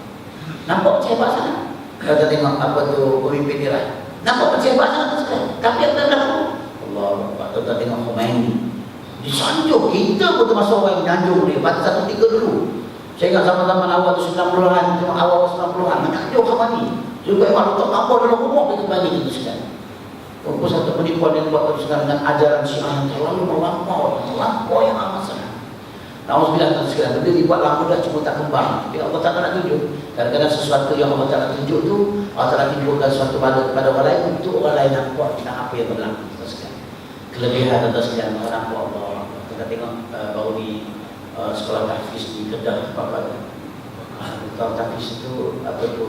Nampak macam hebat sangat. Kita tengok apa tu pemimpin dia lah. Nampak macam hebat sangat sekali. Tapi apa yang berlaku? Allah Akbar. Kita tengok Khomeini disanjung. Kita pun termasuk orang yang menyanjung dia. Pada 1-3 dulu. Saya ingat zaman-zaman awal 90-an, awal 90-an, banyak jauh Khomeini. Juga memang tak apa dalam umur kita bagi itu sekali. Walaupun satu penipuan yang buat sekarang dengan ajaran Syiah yang terlalu melampau yang amat sangat. Nauzubillah sekalian, benda dibuat lama dah cuma tak kembang. Tapi Allah tak nak tunjuk. Kadang-kadang sesuatu yang Allah tak nak tunjuk tu, Allah tak nak tunjukkan sesuatu pada orang lain untuk orang lain nak buat tentang apa yang berlaku. Kelebihan atau sekalian orang buat Allah. Kita tengok baru di sekolah tahfiz di Kedah tempat sekolah tahfiz itu apa tu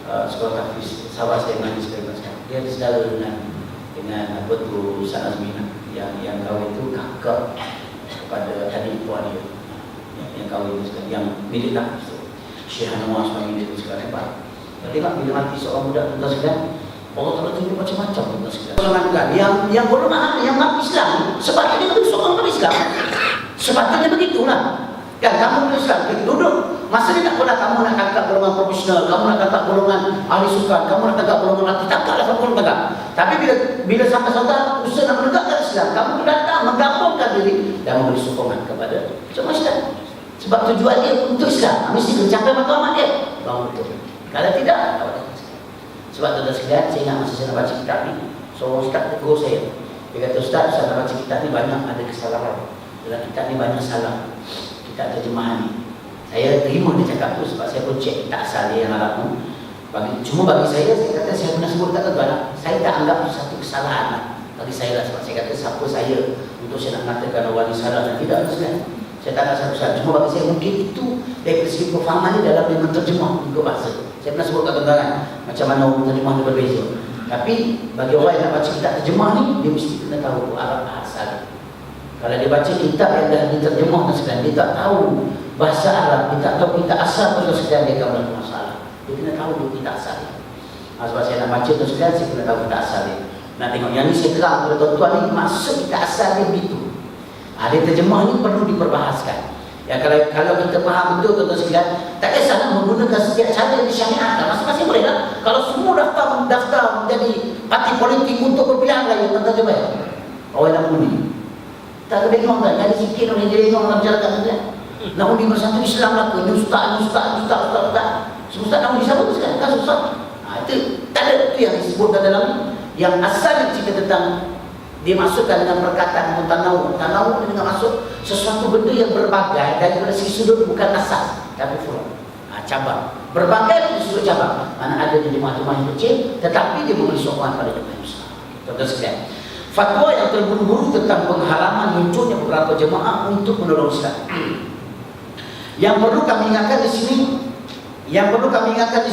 sekolah tahfiz sahabat saya manis sekali. Dia sedara dengan apa tu Ustaz Azmina yang kahwin itu kakak kepada adik ipar dia yang kahwin itu sekali yang milik tahfiz tu Syekh Anwar suami dia itu sekali hebat. Tengok bila mati seorang budak tuan sekalian Allah Ta'ala tunjuk macam-macam tuan sekalian. Golongan juga yang golongan yang mati Islam sebabnya dia seorang Islam. Sepatutnya begitulah. Kan kamu Islam duduk masa ni tak pernah kamu nak tangkap golongan profesional, kamu nak tangkap golongan ahli sukan, kamu nak tangkap golongan artis, tangkaplah sama golongan tangkap. Tapi bila sampai saudara usaha nak menegakkan Islam, kamu datang menggabungkan diri dan memberi sokongan kepada semua Islam. Sebab tujuan dia untuk Islam. Mesti kena capai matlamat dia. Baru betul. Kalau tidak, tak boleh. Sebab tuan-tuan sekalian, saya ingat masa saya nak baca kitab ni, so Ustaz tegur saya. Dia kata, Ustaz nak baca kitab ni banyak ada kesalahan. Dalam kitab ni banyak salah. Kitab terjemahan ni. Saya terima dia cakap tu sebab saya pun cek kitab asal dia yang Arab tu. Cuma bagi saya kata saya pernah sebut kat tuan, saya tak anggap itu satu kesalahan lah. Bagi saya lah, sebab saya kata siapa saya untuk saya nak mengatakan wali salah dan tidak, kan? Saya tak anggap satu kesalahan. Cuma bagi saya mungkin itu dari segi pemahaman dia dalam dia menterjemah juga bahasa. Saya pernah sebut kat tuan macam mana orang terjemah dia berbeza. Tapi bagi orang yang nak baca kitab terjemah ni, dia mesti kena tahu Arab asal. Kalau dia baca kitab yang dah diterjemah dan sekarang dia tak tahu bahasa Arab, dia tak tahu kitab asal pun sekarang dia akan berlaku masalah. Dia kena tahu dulu kitab asal dia. Sebab saya nak baca tu sekarang, saya kena tahu kitab asal dia. Nak tengok yang ni saya terang kepada tuan-tuan ni, maksud kitab asal dia begitu. Dia terjemah ni perlu diperbahaskan. Ya, kalau kita faham betul tuan-tuan sekalian, tak kisahlah menggunakan setiap cara yang disyariatkan. Masing-masing boleh lah. Kalau semua daftar menjadi parti politik untuk berpilihan raya, tuan-tuan coba ya. Orang nak undi. Tak ada bengong kan? Ada sikit orang yang bengong dalam masyarakat tu kan? Nak undi bersatu Islam lah ke? Ini ustaz. Semua ustaz nak undi siapa tu sekarang? Kan susah. Itu tak ada itu yang disebutkan dalam yang asal cerita tentang dia masukkan dengan perkataan tanawur dengan masuk sesuatu benda yang berbagai daripada segi sudut bukan asas tapi furu', cabang berbagai dari sudut cabang. Mana ada di jemaah-jemaah yang kecil tetapi dia memberi sokongan pada jemaah yang besar. Tuan-tuan sekalian, fatwa yang terburu-buru tentang pengharaman munculnya beberapa jemaah untuk menolong Islam. Yang perlu kami ingatkan di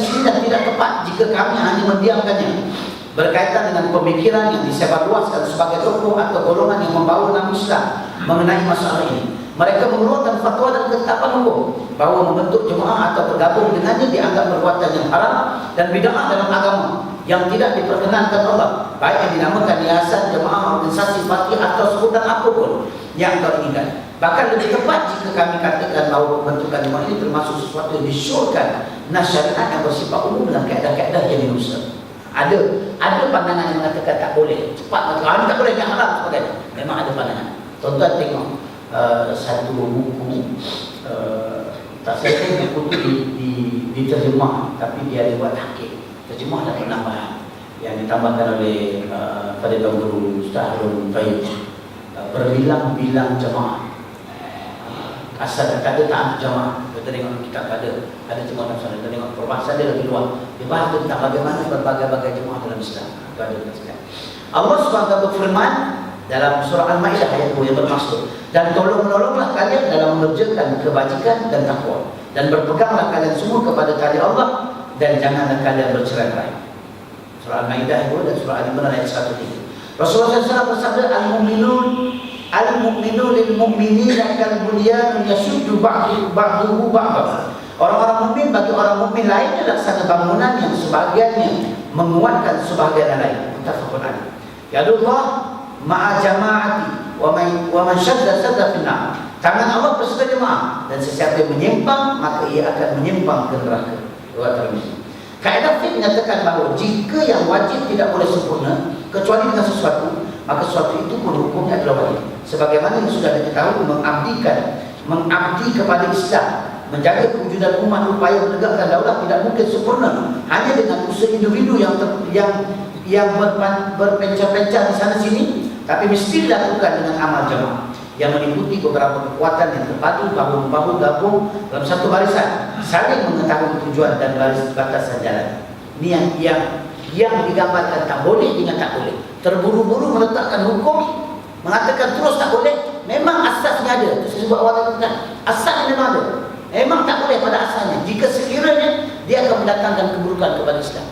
sini dan tidak tepat jika kami hanya mendiamkannya berkaitan dengan pemikiran yang disebarluaskan sebagai tokoh atau golongan yang membawa nama Islam mengenai masalah ini. Mereka mengeluarkan fatwa dan ketetapan hukum bahawa membentuk jemaah atau bergabung dengannya dianggap perbuatan yang haram dan bid'ah dalam agama yang tidak diperkenankan Allah, baik yang dinamakan yayasan, jemaah, organisasi, parti atau sebutan apapun yang kau inginkan. Bahkan lebih tepat jika kami katakan bahawa pembentukan jemaah ini termasuk sesuatu yang disyorkan nas syariat yang bersifat umum dengan kaedah-kaedah yang dinusa. Ada pandangan yang mengatakan tak boleh, cepat mengatakan tak boleh, yang haram sebagainya. Memang ada pandangan. Tuan-tuan tengok satu buku, tak saya tengok buku diterjemah, tapi dia ada buat hakik. Terjemah dan penambahan yang ditambahkan oleh pada tahun dulu Ustaz Harun Tayyib, berbilang-bilang jemaah. Asal tak ada jemaah. Kita tengok kita ada jemaah dalam sana. Kita tengok perbahasan dia lebih luas. Dia bahas tentang bagaimana berbagai-bagai jemaah dalam Islam. Itu ada sekalian. Allah SWT berfirman dalam surah Al-Maidah ayat 2 yang bermaksud, dan tolong-menolonglah kalian dalam mengerjakan kebajikan dan takwa, dan berpeganglah kalian semua kepada tali Allah, dan janganlah kalian bercerai-berai. Surah Al-Maidah 2 dan surah Al-Imran ayat 103. Rasulullah SAW bersabda, Al-mu'minu lil-mu'minina kal-bunyan yashuddu ba'duhu ba'dahu. Orang-orang mukmin bagi orang mukmin lainnya laksana bangunan yang sebahagiannya menguatkan sebahagian lain. Muttafaqun alaih. Yadullah ma'a jama'ati wa man shadda finnar. Tangan Allah bersama jemaah, dan sesiapa yang menyimpang maka ia akan menyimpang ke neraka. Riwayat Tirmizi. Kaedah fiqh menyatakan bahawa jika yang wajib tidak boleh sempurna kecuali dengan sesuatu, maka sesuatu itu pun hukumnya adalah wajib. Sebagaimana yang sudah diketahui, mengabdi kepada Islam, menjaga kewujudan umat, upaya menegakkan daulah tidak mungkin sempurna hanya dengan usaha individu yang berpencar-pencar di sana sini, tapi mesti dilakukan dengan amal jamaah yang meliputi beberapa kekuatan yang terpadu bahu-membahu gabung dalam satu barisan, saling mengetahui tujuan dan baris batasan jalan. Ini yang digambarkan tak boleh dengan tak boleh. Terburu-buru meletakkan hukum, mengatakan terus tak boleh. Memang asasnya ada. Itu saya sebut awal tadi. Asasnya memang ada. Memang tak boleh pada asalnya. Jika sekiranya dia akan mendatangkan keburukan kepada Islam,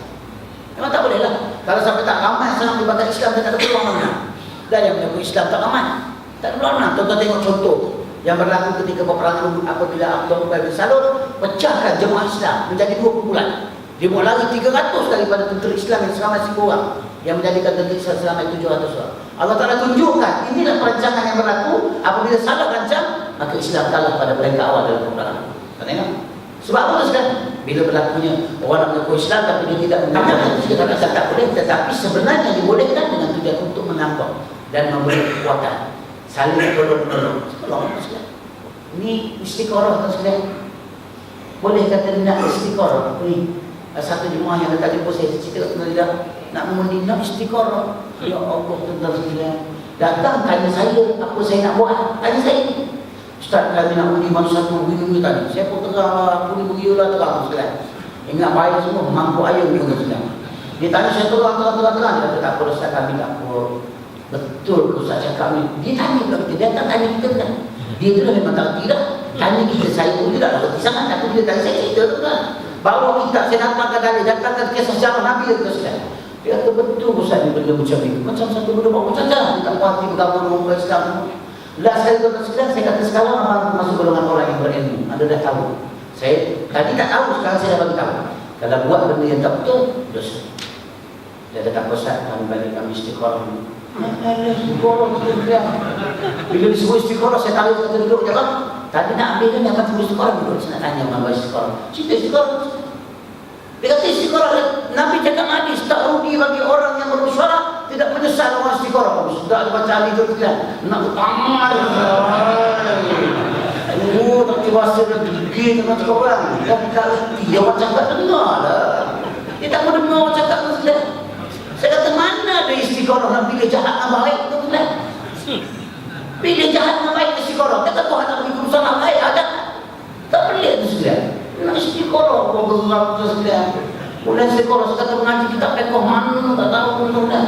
memang tak boleh lah. Kalau sampai tak ramai sangat dibakar Islam, tak ada peluang mana. Dan yang menyebut Islam tak ramai, tak ada peluang mana. Tuan-tuan tengok contoh yang berlaku ketika peperangan Uhud, apabila Abdullah bin Salul pecahkan jemaah Islam menjadi 2 kumpulan. Dia buat lari 300 daripada tentera Islam yang seramai 1,000 orang, yang menjadikan tentera Islam seramai 700 orang. Allah Ta'ala tunjukkan inilah perancangan yang berlaku. Apabila salah rancang, maka Islam kalah pada mereka awal dalam peperangan. Kan tengok? Sebab apa sekarang? Bila berlakunya orang nak mengaku Islam tapi dia tidak mengaku, dia tak boleh. Tetapi sebenarnya dibolehkan dengan tujuan untuk menambah dan memberi kekuatan, saling tolong-menolong. Ni istiqoroh tu sekalian. Boleh kata nak istiqoroh. Ni satu jemaah yang tadi pun saya cerita kat dia nak mengundi nak istiqoroh. Ya Allah tuan-tuan sekalian. Datang tanya saya apa saya nak buat. Tanya saya. Ustaz kami nak undi mana satu begini tadi. Saya pun terang aku ni beginilah terang sekalian. Ingat baik semua mampu ayam juga sekalian. Dia tanya saya terang. Dia kata tak apa Ustaz kami tak apa. Betul Ustaz cakap ni. Dia tanya pula kita. Dia tak tanya kita kan. Dia tu lah memang tak kerti dah. Tanya kita saya pun dia tak kerti sangat. Tapi dia tanya saya cerita tu kan. Bawa kita saya datangkan kisah sejarah Nabi itu sekalian. Dia kata betul Ustaz ni benda macam ni. Macam satu benda macam dia tak puas hati bergabung dengan Islam. Lah saya tuan sekalian saya kata sekarang abang masuk golongan orang yang berilmu. Anda dah tahu. Saya tadi tak tahu sekarang saya dah bagi tahu. Kalau buat benda yang tak betul dosa. Dia kata tak Ustaz kami balik kami istiqoroh ni. Istiqoroh sekalian. Bila disebut istiqoroh saya tahu kata duduk je kan. Tadi nak ambil kan yang kata istiqoroh duduk. Saya nak tanya orang istiqoroh. Cerita istiqoroh. Dia kata istiqoroh. Nabi cakap hadis tak rugi bagi orang yang berusaha tidak menyesal orang istiqoroh. Sudah ada baca hadis tu kan. Nak amal. Tak dewasa dah gigit dengan seorang. Dia tak reti. Dia orang cakap dengar lah. Dia tak mau dengar orang cakap tu kan. Saya kata mana ada istiqoroh nak pilih jahat dengan baik tu kan. Pilih jahat dengan baik istiqoroh. Kata Tuhan nak bagi kerusakan dengan baik ada. Tak pelik tu sekalian. Nak istiqoroh kau bergerak tu sekalian. Mulai istiqoroh saya kata mengaji kita pekoh mana tak tahu pun kan.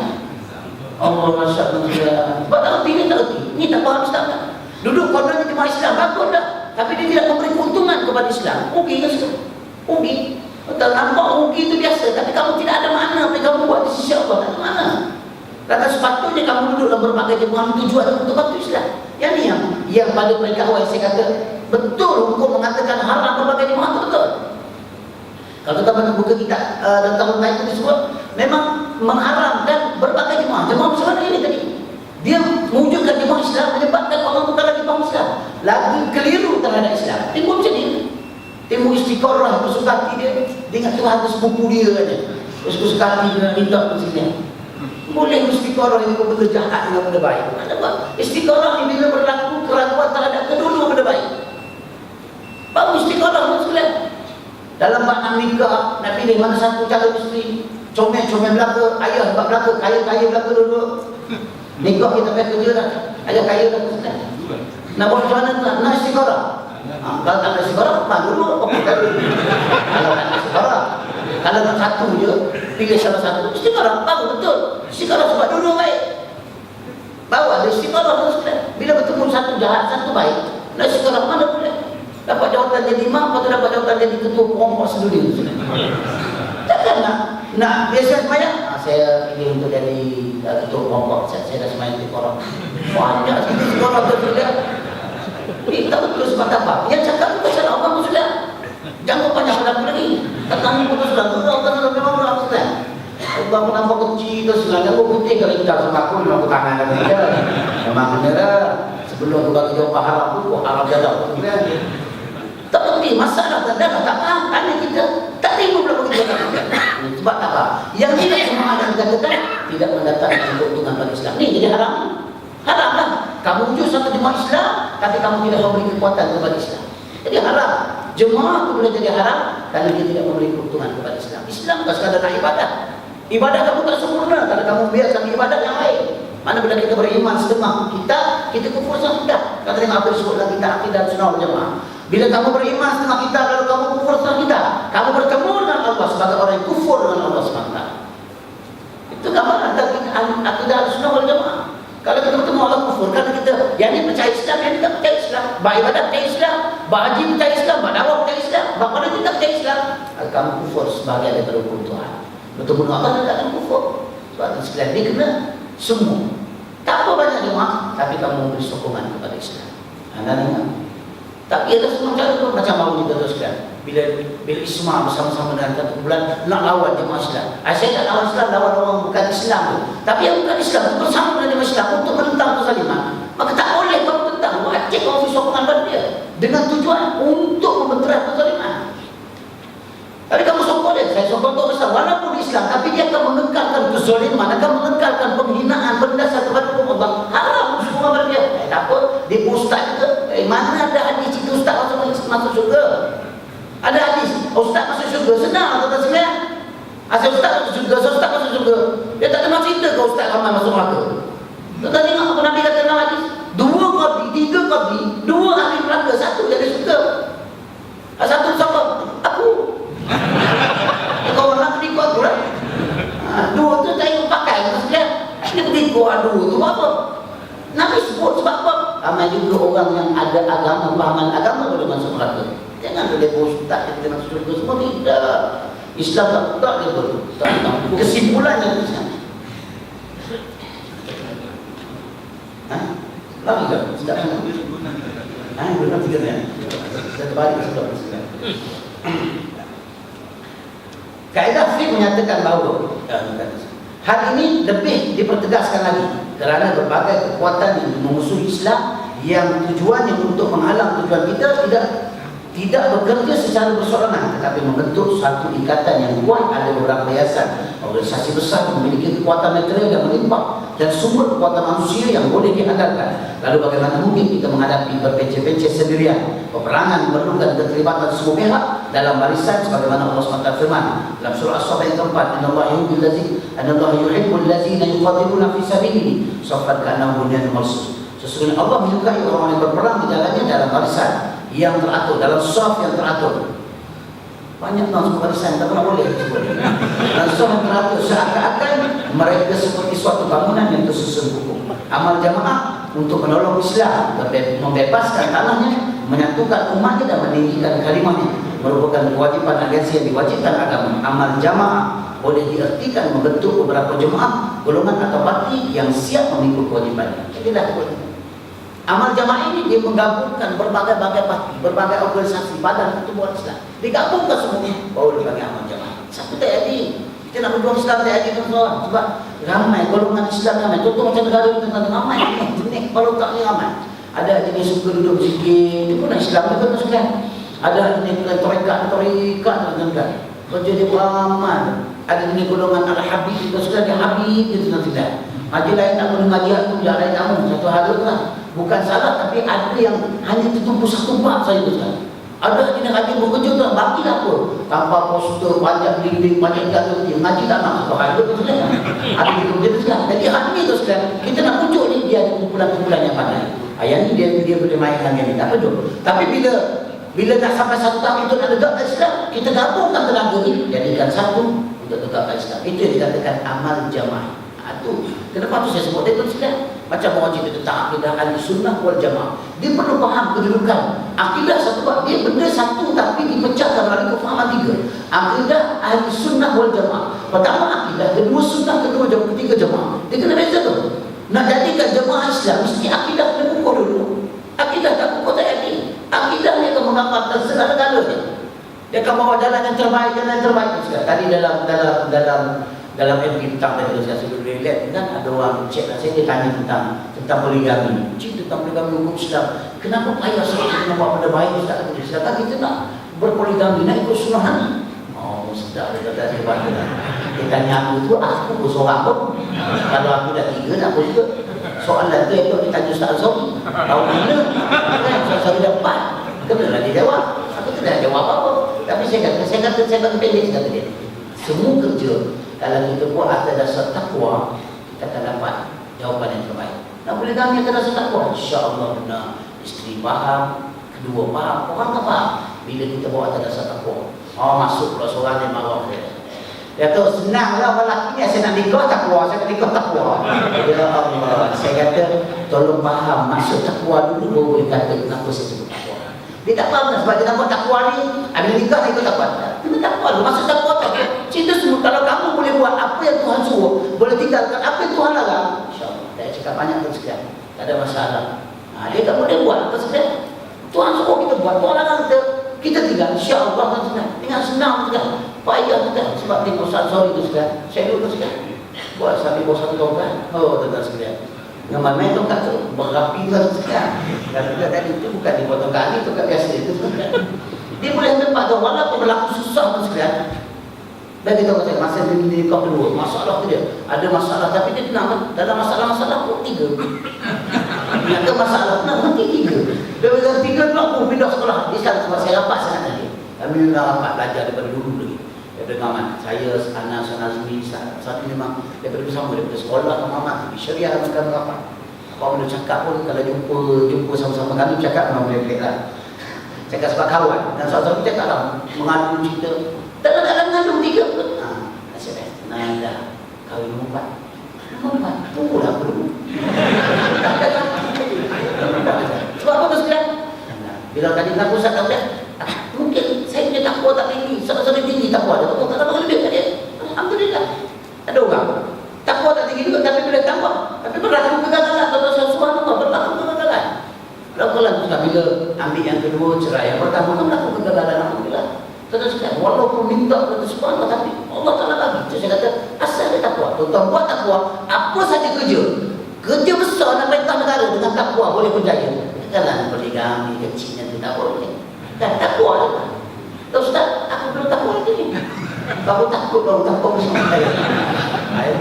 Allah masyarakat tu sekalian. Sebab tak reti ni tak reti. Ni tak faham Islam kan. Duduk kononnya jemaah Islam bagus dah. Tapi dia tidak memberi keuntungan kepada Islam. Rugi kan sekalian. Rugi. Betul nampak rugi itu biasa. Tapi kamu tidak ada makna apa yang kamu buat di sisi Allah. Tak ada makna. Kata sepatutnya kamu duduk dalam berbagai jemaah tujuan untuk bantu Islam. Yang ni yang pada mereka awal saya kata betul hukum mengatakan haram berbagai jemaah itu betul. Kalau kita baca buku kita dan tahun lain itu disebut memang mengharamkan berbagai jemaah. Jemaah macam mana ini tadi? Dia mewujudkan jemaah Islam menyebabkan orang bukan lagi faham Islam. Lagi keliru terhadap Islam. Timbul macam ni. Timbul istiqoroh bersuka hati dia. Dia ingat Tuhan itu sepupu dia saja. Bersuka hati dia minta ke sini. Boleh istiqoroh yang benda jahat dengan benda baik. Ada apa? Istiqoroh ni bila berlaku keraguan terhadap kedua-dua benda baik. Baru istiqoroh tu sekalian. Dalam makna nikah, nak pilih mana satu calon isteri. Comel-comel belaka, ayah sebab belaka, kaya-kaya belaka dulu. Nikah kita pakai kerja dah. Ayah kaya belaka sekalian. Nak buat macam mana tu? Nak istiqoroh. Kalau tak ada istiqoroh, dulu okey tadi. Kalau tak ada istiqoroh, kalau nak satu je, pilih salah satu. Istiqoroh, baru betul. Istiqoroh sebab dulu baik. Baru ada istiqoroh tu sekalian. Bila bertemu satu jahat, satu baik. Nak istiqoroh mana boleh? Dapat jawatan jadi imam, atau dapat jawatan jadi ketua perompak sedunia. Takkan nak biasa semayang? Saya ini untuk jadi ketua perompak. Saya dah semayang di korang. Banyak sekali korang tersudah. Ini tak betul sebab apa? Yang cakap bukan salah Allah sudah. Jangan panjang aku lagi. Tentang putus sudah. Allah memang orang sudah. Allah menambah kecil terus sudah. Aku putih kalau kita sama aku memang aku tangan lagi. Memang benar. Sebelum aku jawab harap aku harap jadah. Tak penting masalah tanda tak faham tanya kita tak terima pula begitu sebab apa yang tidak semua ada dikatakan tidak mendatangkan keuntungan bagi Islam ni jadi haram lah kamu wujud satu jemaah Islam tapi kamu tidak memberi kekuatan kepada Islam jadi haram jemaah itu boleh jadi haram kalau dia tidak memberi keuntungan kepada Islam Islam tak sekadar nak ibadah kamu tak sempurna kalau kamu biarkan ibadah yang lain mana bila kita beriman setengah kita kufur setengah kata dengan apa disebut lagi kita akidah sunnah wal jamaah. Bila kamu beriman setengah kita, kalau kamu kufur setengah kita, kamu bertemu dengan Allah sebagai orang yang kufur dengan Allah SWT. Itu gambaran akidah sunnah wal jamaah. Kalau kita bertemu Allah kufur, kan kita yang ini percaya Islam, yang ini tak percaya Islam. Bak ibadat percaya Islam, bak haji percaya Islam, bak dakwah percaya Islam, bak mana kita percaya Islam. Kamu kufur sebagai daripada hukum Tuhan. Bertemu dengan Allah dan akan kufur. Sebab itu sekalian ini kena semua. Tak apa banyak jemaah, tapi kamu memberi sokongan kepada Islam. Anda dengar? Tapi ada semua cara tu macam baru kita teruskan. Bila Isma bersama-sama dengan satu bulan nak lawan jemaah Islam. Saya tak lawan Islam, lawan orang bukan Islam tu. Tapi yang bukan Islam tu bersama dengan jemaah Islam untuk menentang kezaliman. Maka tak boleh kamu tentang. Wajib kamu beri sokongan pada dia dengan tujuan untuk membenterah kezaliman. Tapi kamu sokong dia, saya sokong tu besar. Walaupun Islam, tapi dia akan mengekalkan kezaliman, akan mengekalkan penghinaan berdasar kepada hukum Allah. Haram semua pada dia. Tak apa, dia ustaz ke? Mana ada hadis surga? Senang tuan-tuan sekalian. Asal ustaz masuk surga, ustaz masuk surga. Dia tak kenal cerita ke ustaz ramai masuk neraka. Tuan-tuan tengok apa Nabi kata dalam hadis. 2 qadri, 3 qadri, 2 ahli neraka, 1 jadi surga. Satu siapa? Aku. Kau nak tipu aku lah. 2 tu saya pakai sekalian. Dia tipu aduh tu apa? Nabi sebut sebab apa? Ramai juga orang yang ada agama, pahaman agama boleh masuk neraka. Jangan boleh ustaz yang masuk surga semua, tidak. Islam tak dia betul. Kesimpulannya di sana. Lagi tak? Sedap sana. Belum 3 ni. Kita terbalik sebelum. Kaedah fiqh menyatakan bahawa hal ini lebih dipertegaskan lagi kerana berbagai kekuatan yang memusuhi Islam yang tujuannya untuk menghalang tujuan kita tidak bekerja secara bersorangan, tetapi membentuk satu ikatan yang kuat. Ada beberapa yayasan, organisasi besar memiliki kekuatan material yang melimpah dan sumber kekuatan manusia yang boleh diandalkan. Lalu bagaimana mungkin kita menghadapi berpecah-pecah sendirian? Peperangan memerlukan keterlibatan semua pihak dalam barisan sebagaimana Allah SWT firman dalam surah As-Saff ayat keempat, Innallaha yuhibbul ladzina yuqatiluna fi sabilihi saffan ka'annahum bunyanun marsus. Sesungguhnya Allah menyukai orang yang berperang di jalannya dalam barisan yang teratur, dalam saf yang teratur. Banyak orang sebut barisan, tak pernah boleh sebut. Dalam saf yang teratur, seakan-akan mereka seperti suatu bangunan yang tersusun hukum. Amal jamaah untuk menolong Islam, membebaskan tanahnya, menyatukan umatnya dan meninggikan kalimahnya merupakan kewajiban agensi yang diwajibkan agama. Amal jamaah boleh diartikan membentuk beberapa jemaah, golongan atau parti yang siap memikul kewajibannya. Inilah kewajiban. Amal jamaah ini dia menggabungkan berbagai-bagai parti, berbagai organisasi, badan pertubuhan Islam. Digabungkan semuanya baru dia bagi amal jamaah. Satu tak jadi. Kita nak berjuang Islam tak jadi tuan-tuan. Sebab ramai golongan Islam ramai. Contoh macam negara kita ramai jenis kalau tak ni ramai. Ada jenis suka duduk sikit, itu pun Islam juga tuan-tuan. Ada jenis tarekat tuan-tuan. Kerja dia beramal. Ada jenis golongan Al-Habib tuan-tuan, dia Habib dia tuan-tuan. Haji lain tak boleh ngaji aku, dia lain namun satu hal tu lah. Bukan salah, tapi ada yang hanya tertumpu satu bab saja tuan. Ada jenis haji bekerja tu, bagilah apa? Tanpa poster, banyak bimbing, banyak jatuh, dia ngaji tak nak satu hal tu tuan. Ada yang bekerja tu sekarang. Jadi hari ni tu sekarang, kita nak pujuk ni, dia ada kumpulan-kumpulan yang pandai. Ayat ni dia boleh mainkan yang ni, tak apa tu. Tapi bila nak sampai satu tahap itu nak tegakkan Islam, kita gabungkan tenaga ni, jadikan satu untuk tegakkan Islam. Itu yang dikatakan amal jamaah. Itu kenapa tu saya sebut dia tu sekalian. Macam orang cerita tentang akidah ahli sunnah wal jamaah, dia perlu faham kedudukan akidah satu bab. Dia benda satu tapi dipecahkan melalui kefahaman 3. Akidah ahli sunnah wal jamaah, pertama akidah, kedua sunnah, kedua jamaah, ketiga jamaah. Dia kena beza tu. Nak jadikan jamaah Islam mesti akidah kena kukuh dulu. Akidah tak kukuh tak jadi. Akidah ni akan mengamalkan segala-galanya. Dia akan bawa jalan yang terbaik, Tadi dalam MK tentang tadi saya sebut relate kan, ada orang cek lah, saya dia tanya tentang poligami. Cik tentang poligami hukum Islam. Kenapa payah kita nak buat benda baik Ustaz? Sedangkan kita nak berpoligami, nak ikut sunnah Nabi. Oh, sedap dia kata saya bantu lah. Dia tanya aku pun seorang pun. Kalau aku dah 3 nak pun juga. Soalan tu dia tanya Ustaz Azhari. Tahu mana? Kan Ustaz Azhari dah 4. Kenalah dia jawab. Aku tidak jawab apa-apa. Tapi saya kata pendek kata dia. Semua kerja kalau kita buat atas dasar takwa, kita akan dapat jawapan yang terbaik. Nak boleh kami atas dasar takwa, insya-Allah benar. Isteri faham, kedua faham, orang tak faham. Bila kita buat atas dasar takwa, masuk pula seorang yang marah dia. Dia tahu senanglah lelaki ni, saya nak nikah takwa, saya nak nikah takwa. Ya Allah, saya kata tolong faham maksud takwa dulu baru boleh kata kenapa saya sebut takwa. Dia tak faham sebab dia nak buat takwa ni, ambil nikah nak ikut takwa. Kena takwa dulu, maksud takwa tak? Cerita semua, kalau kamu boleh buat apa yang Tuhan suruh, boleh tinggalkan apa yang Tuhan larang, insya-Allah. Saya cakap banyak tu sekian, tak ada masalah. Dia tak boleh buat apa sekian. Tuhan suruh kita buat, Tuhan larang kita tinggal, insya-Allah kan sekian. Tinggal senang sekian, payah sekian. Sebab ni Ustaz Azhari tu sekian, saya dulu tu sekian. Buat sambil bosan kau kan, tuan-tuan sekian. Yang main tongkat tu, berapi kan sekian. Dan juga tadi itu bukan dipotong kali, tongkat biasa itu sekian. Dia boleh tempat tu, walaupun berlaku susah tu sekian. Dan kita kata masa dia kau kedua, masalah tu dia. Ada masalah tapi dia tenang. Dalam masalah-masalah pun 3. Ada masalah tenang nanti 3. Dia bilang 3 pula pun pindah sekolah. Dia sekarang sebab saya rapat sangat tadi. Kami memang rapat belajar daripada dulu lagi. Gaman. Saya, Anas, Nazmi, saat ini memang daripada bersama, daripada sekolah ke Muhammad, di Syariah makan apa. Apa boleh cakap pun, kalau jumpa sama-sama kami, cakap memang boleh pelik lah. Cakap sebab kawan. Dan suatu cakap lah, mengandung cerita. Tak ada mengandung 3 pun. Nasib tenang dah. Kahwin nombor 4. Tunggulah dulu. Sebab apa tu sekarang? Bila tadi nak pusat kau mungkin saya punya takwa tak tinggi, sangat-sangat tinggi takwa dia. Tak ada lebih kat dia. Alhamdulillah. Ada orang takwa tak tinggi juga tapi boleh takwa. Tapi berlaku kegagalan. Kalau subhanallah berlaku kegagalan. Lakukan juga bila ambil yang kedua cerai. Yang pertama kan berlaku kegagalan. Alhamdulillah. Terus sekali, walaupun minta kepada subhanallah tapi Allah Ta'ala bagi. Jadi saya kata asal dia takwa. Tuan-tuan buat takwa, apa saja kerja besar nak perintah negara dengan takwa boleh berjaya. Jangan poligami kecilnya tu tak boleh. Dan takwa je. Tak Ustaz, aku belum takwa lagi ni. Baru takut bersama saya.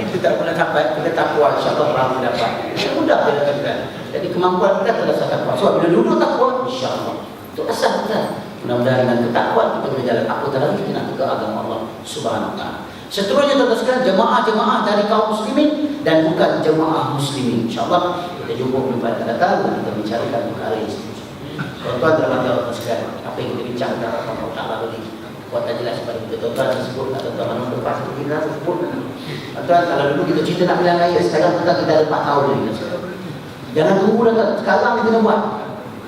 Itu tak pernah sampai. Kita takwa insyaAllah baru dapat. Mudah dia lakukan. Jadi kemampuan kita adalah takwa. So bila dulu takwa, insyaAllah. Itu asal kita. Mudah-mudahan dengan ketakwaan kita boleh jalan. Apatah lagi kita nak tegak agama Allah Subhanahu Wa Taala. Seterusnya teruskan jemaah-jemaah dari kaum muslimin dan bukan jemaah muslimin. InsyaAllah kita jumpa pada datang dan kita bicarakan perkara ini. Tuan-tuan dalam Allah sekalian, apa yang kita bincang dalam Allah Ta'ala tadi buat tak jelas kepada kita. Tuan-tuan sebut, tuan-tuan mana lepas kita sebut. Tuan-tuan kalau dulu kita cerita nak bilang raya, sekarang kita ada 4 tahun lagi. Jangan tunggu dah, sekarang kita kena buat.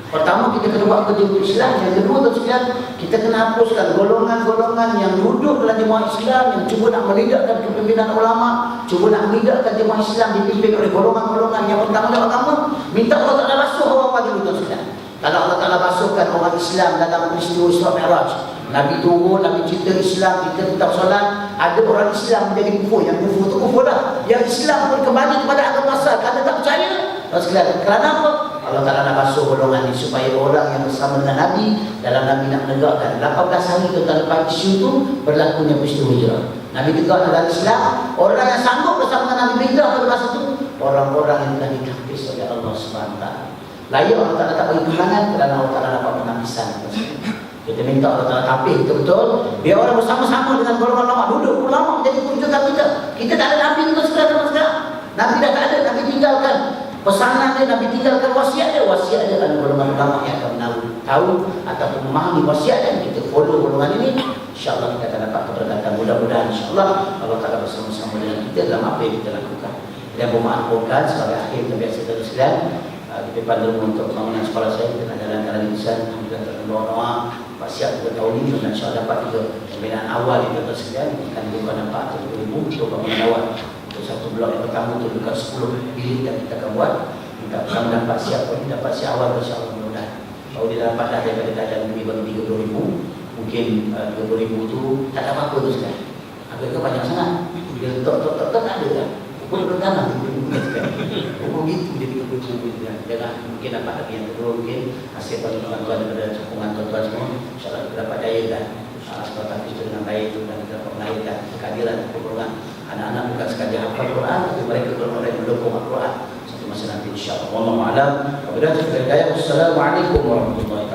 Pertama kita kena buat kerja Islam. Yang kedua sekalian, kita kena hapuskan golongan-golongan yang duduk dalam jemaah Islam yang cuba nak menidakkan kepimpinan ulama, cuba nak menidakkan jemaah Islam dipimpin oleh golongan-golongan yang bertanggung jawab agama. Minta Allah Ta'ala basuh orang pagi itu sekalian. Kalau Allah Ta'ala basuhkan orang Islam dalam peristiwa Isra Mi'raj, Nabi turun, Nabi cerita Islam, kita tetap solat, ada orang Islam menjadi kufur. Yang kufur itu kufur dah. Yang Islam pun kembali kepada agama asal kerana tak percaya. Sekalian, kerana apa? Allah Ta'ala nak basuh golongan ini supaya orang yang bersama dengan Nabi dalam Nabi nak menegakkan 18 hari tentang lepas isu itu berlakunya peristiwa hijrah. Nabi tegak dalam Islam. Orang yang sanggup bersama dengan Nabi berhijrah pada masa itu orang-orang yang telah ditahfiz oleh Allah SWT. Layak Allah Ta'ala tak bagi kemenangan kerana Allah Ta'ala dapat penampisan. Kita minta Allah Ta'ala tapih betul-betul biar orang bersama-sama dengan golongan ulama, duduk ulama menjadi peruntukan kita. Kita tak ada Nabi kita sekarang. Nabi dah tak ada, Nabi tinggalkan pesanan dia, Nabi tinggalkan wasiat dia kan golongan ulama yang akan tahu ataupun memahami wasiat dan kita follow golongan ini. InsyaAllah kita akan dapat keberkatan. Mudah-mudahan insyaAllah Allah Ta'ala bersama-sama dengan kita dalam apa yang kita lakukan. Dan bermaafkan sebagai akhir kita biasa teruskan. Kita pandu untuk pembangunan sekolah saya, kita nak jalan-jalan lisan. Alhamdulillah terdoa Pak Siap juga tahun ini dan insyaAllah dapat juga pembinaan awal yang kita sekian akan buka nampak 30,000 untuk bangunan awal. Untuk satu blok yang pertama itu dekat 10 bilik yang kita akan buat. Minta pembangunan Pak Siap pun dapat siap awal insyaAllah mudah-mudahan. Kalau dia dapat dah daripada keadaan lebih bagi 30,000, mungkin 30,000 itu tak ada apa-apa tu sekarang. Agak banyak sangat. Dia tok tak ada kan. Pun bertanah hukum itu jadi hukum jangan mungkin dapat lagi yang kedua mungkin hasil bantuan daripada sokongan tuan-tuan semua insyaAllah kita dapat daya dan sekolah tahfiz dengan baik dan kita dapat menaikkan kehadiran Al-Quran anak-anak bukan sekadar hafal Quran tapi mereka benar-benar mendukung Al-Quran satu masa nanti insyaAllah. Wallahualam. Wabillahi taufiq wal hidayah. Wassalamualaikum warahmatullahi wabarakatuh.